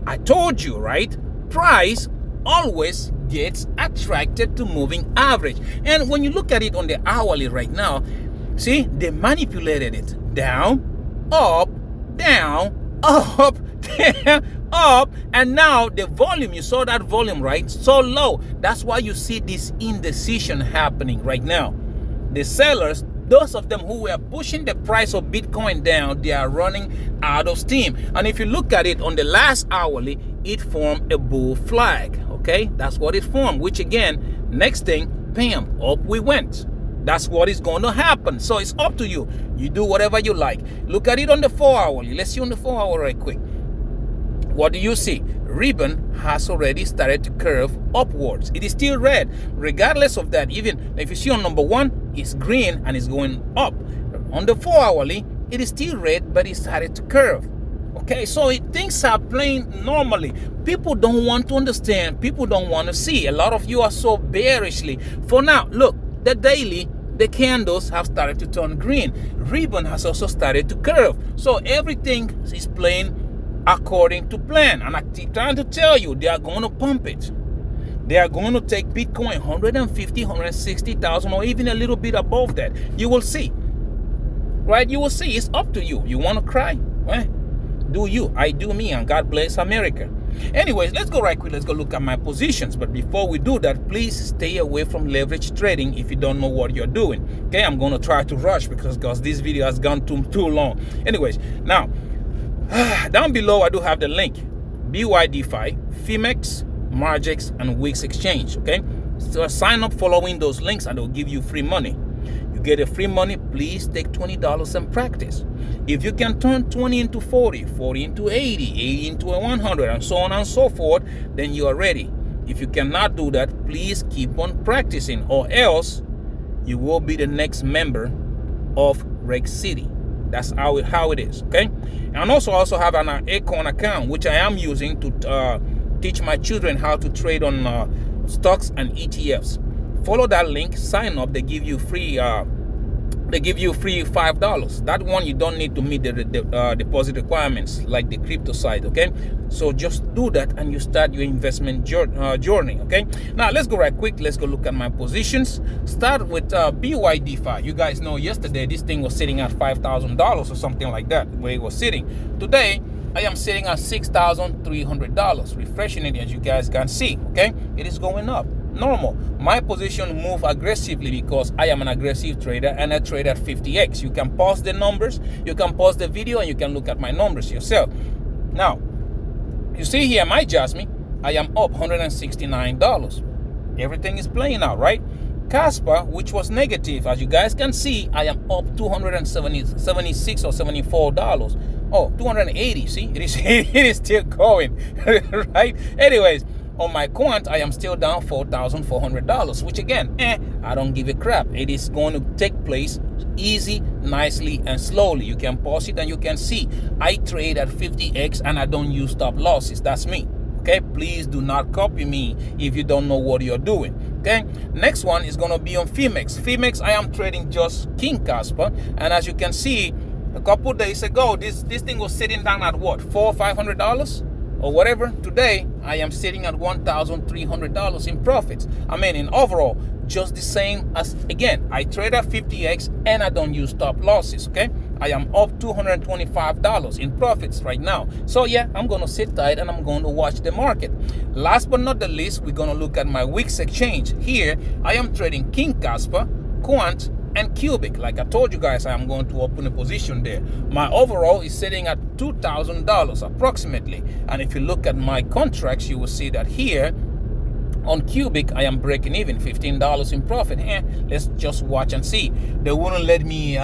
I told you, right? Price always gets attracted to moving average. And when you look at it on the hourly right now, see, they manipulated it down, up, down, up, down, up, and now the volume, you saw that volume, right? So low. That's why you see this indecision happening right now. The sellers, those of them who were pushing the price of Bitcoin down, they are running out of steam. And if you look at it on the last hourly, it formed a bull flag. Okay, that's what it formed, which again, next thing, bam, up we went. That's what is going to happen. So it's up to you. You do whatever you like. Look at it on the 4 hourly. Let's see on the 4 hour right quick. What do you see? Ribbon has already started to curve upwards. It is still red. Regardless of that, even if you see on number 1, it's green and it's going up. On the 4 hourly, it is still red, but it started to curve. Okay, so things are playing normally. People don't want to understand. People don't want to see. A lot of you are so bearishly. For now, look, the daily, the candles have started to turn green. Ribbon has also started to curve. So everything is playing according to plan. And I keep trying to tell you, they are going to pump it. They are going to take Bitcoin 150, 160,000, or even a little bit above that. You will see. Right? You will see. It's up to you. You want to cry? Well, do you? I do me, and God bless America. Anyways, let's go right quick. Let's go look at my positions. But before we do that, please stay away from leverage trading if you don't know what you're doing. Okay, I'm going to try to rush because this video has gone too long. Anyways, now, down below, I do have the link. Bydfi, Phemex, Margex, and Wix Exchange. Okay, so sign up following those links and they'll give you free money. You get a free money, please take $20 and practice. If you can turn 20 into 40, 40 into 80, 80 into 100, and so on and so forth, then you are ready. If you cannot do that, please keep on practicing, or else you will be the next member of Rex City. That's how it is, okay? And also have an Acorn account, which I am using to teach my children how to trade on stocks and ETFs. Follow that link, sign up. They give you free $5. That one you don't need to meet the deposit requirements like the crypto side. Okay, so just do that and you start your investment journey. Okay, now let's go right quick. Let's go look at my positions. Start with Bydfi. You guys know yesterday this thing was sitting at $5,000 or something like that, where it was sitting. Today I am sitting at $6,300. Refreshing it, as you guys can see. Okay, it is going up. Normal. My position move aggressively because I am an aggressive trader and I trade at 50x. You can pause the numbers, you can pause the video, and you can look at my numbers yourself. Now, you see here my Jasmine, I am up $169. Everything is playing out, right? Kaspa, which was negative, as you guys can see, I am up $276 or $74. Oh, 280. See, it is still going, right? Anyways, on my quant, I am still down $4,400, which again, I don't give a crap. It is going to take place easy, nicely, and slowly. You can pause it and you can see I trade at 50x and I don't use stop losses. That's me. Okay, please do not copy me if you don't know what you're doing. Okay, next one is going to be on Phemex. Phemex, I am trading just King Kaspa, and as you can see, a couple days ago, this thing was sitting down at what, $400 or $500 or whatever. Today I am sitting at $1,300 in profits. I mean, in overall, just the same as, again, I trade at 50x and I don't use stop losses. Okay, I am up $225 in profits right now. So yeah, I'm gonna sit tight and I'm going to watch the market. Last but not the least, we're gonna look at my week's exchange. Here I am trading King Kaspa, Quant, and Cubic. Like I told you guys, I am going to open a position there. My overall is sitting at $2,000 approximately. And if you look at my contracts, you will see that here on Cubic, I am breaking even, $15 in profit. Let's just watch and see. They wouldn't let me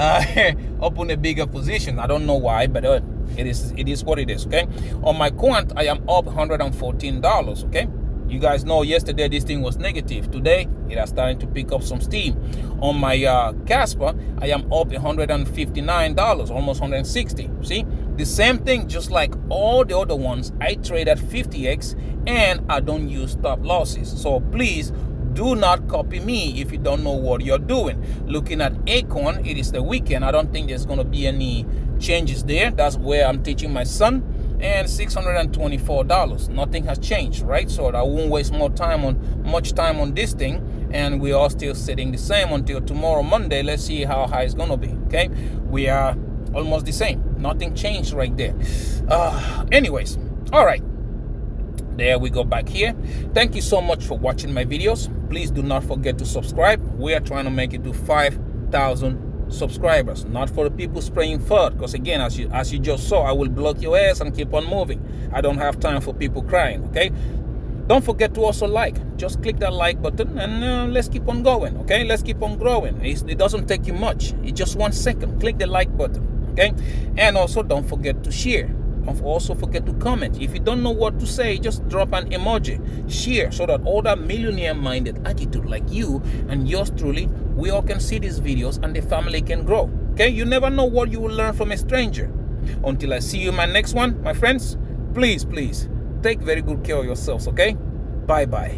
open a bigger position. I don't know why, but it is what it is. Okay. On my Quant, I am up $114. Okay. You guys know yesterday this thing was negative. Today it has started to pick up some steam. On my Kaspa, I am up $159, almost $160. See, the same thing, just like all the other ones. I trade at 50x and I don't use stop losses. So please do not copy me if you don't know what you're doing. Looking at Acorn, it is the weekend. I don't think there's going to be any changes there. That's where I'm teaching my son. And $624. Nothing has changed, right? So I won't waste much time on this thing, and we are still sitting the same until tomorrow, Monday. Let's see how high it's gonna be. Okay, we are almost the same. Nothing changed right there. Anyways, all right. There we go back here. Thank you so much for watching my videos. Please do not forget to subscribe. We are trying to make it to 5,000 subscribers, not for the people spraying FUD, because again, as you just saw, I will block your ass and keep on moving. I don't have time for people crying. Okay, don't forget to also like. Just click that like button and let's keep on going. Okay, let's keep on growing. It doesn't take you much. It's just 1 second. Click the like button. Okay, and also don't forget to share. Don't also forget to comment. If you don't know what to say, just drop an emoji. Share so that all that millionaire-minded attitude like you and yours truly, we all can see these videos and the family can grow. Okay? You never know what you will learn from a stranger. Until I see you in my next one, my friends, please, take very good care of yourselves, okay? Bye-bye.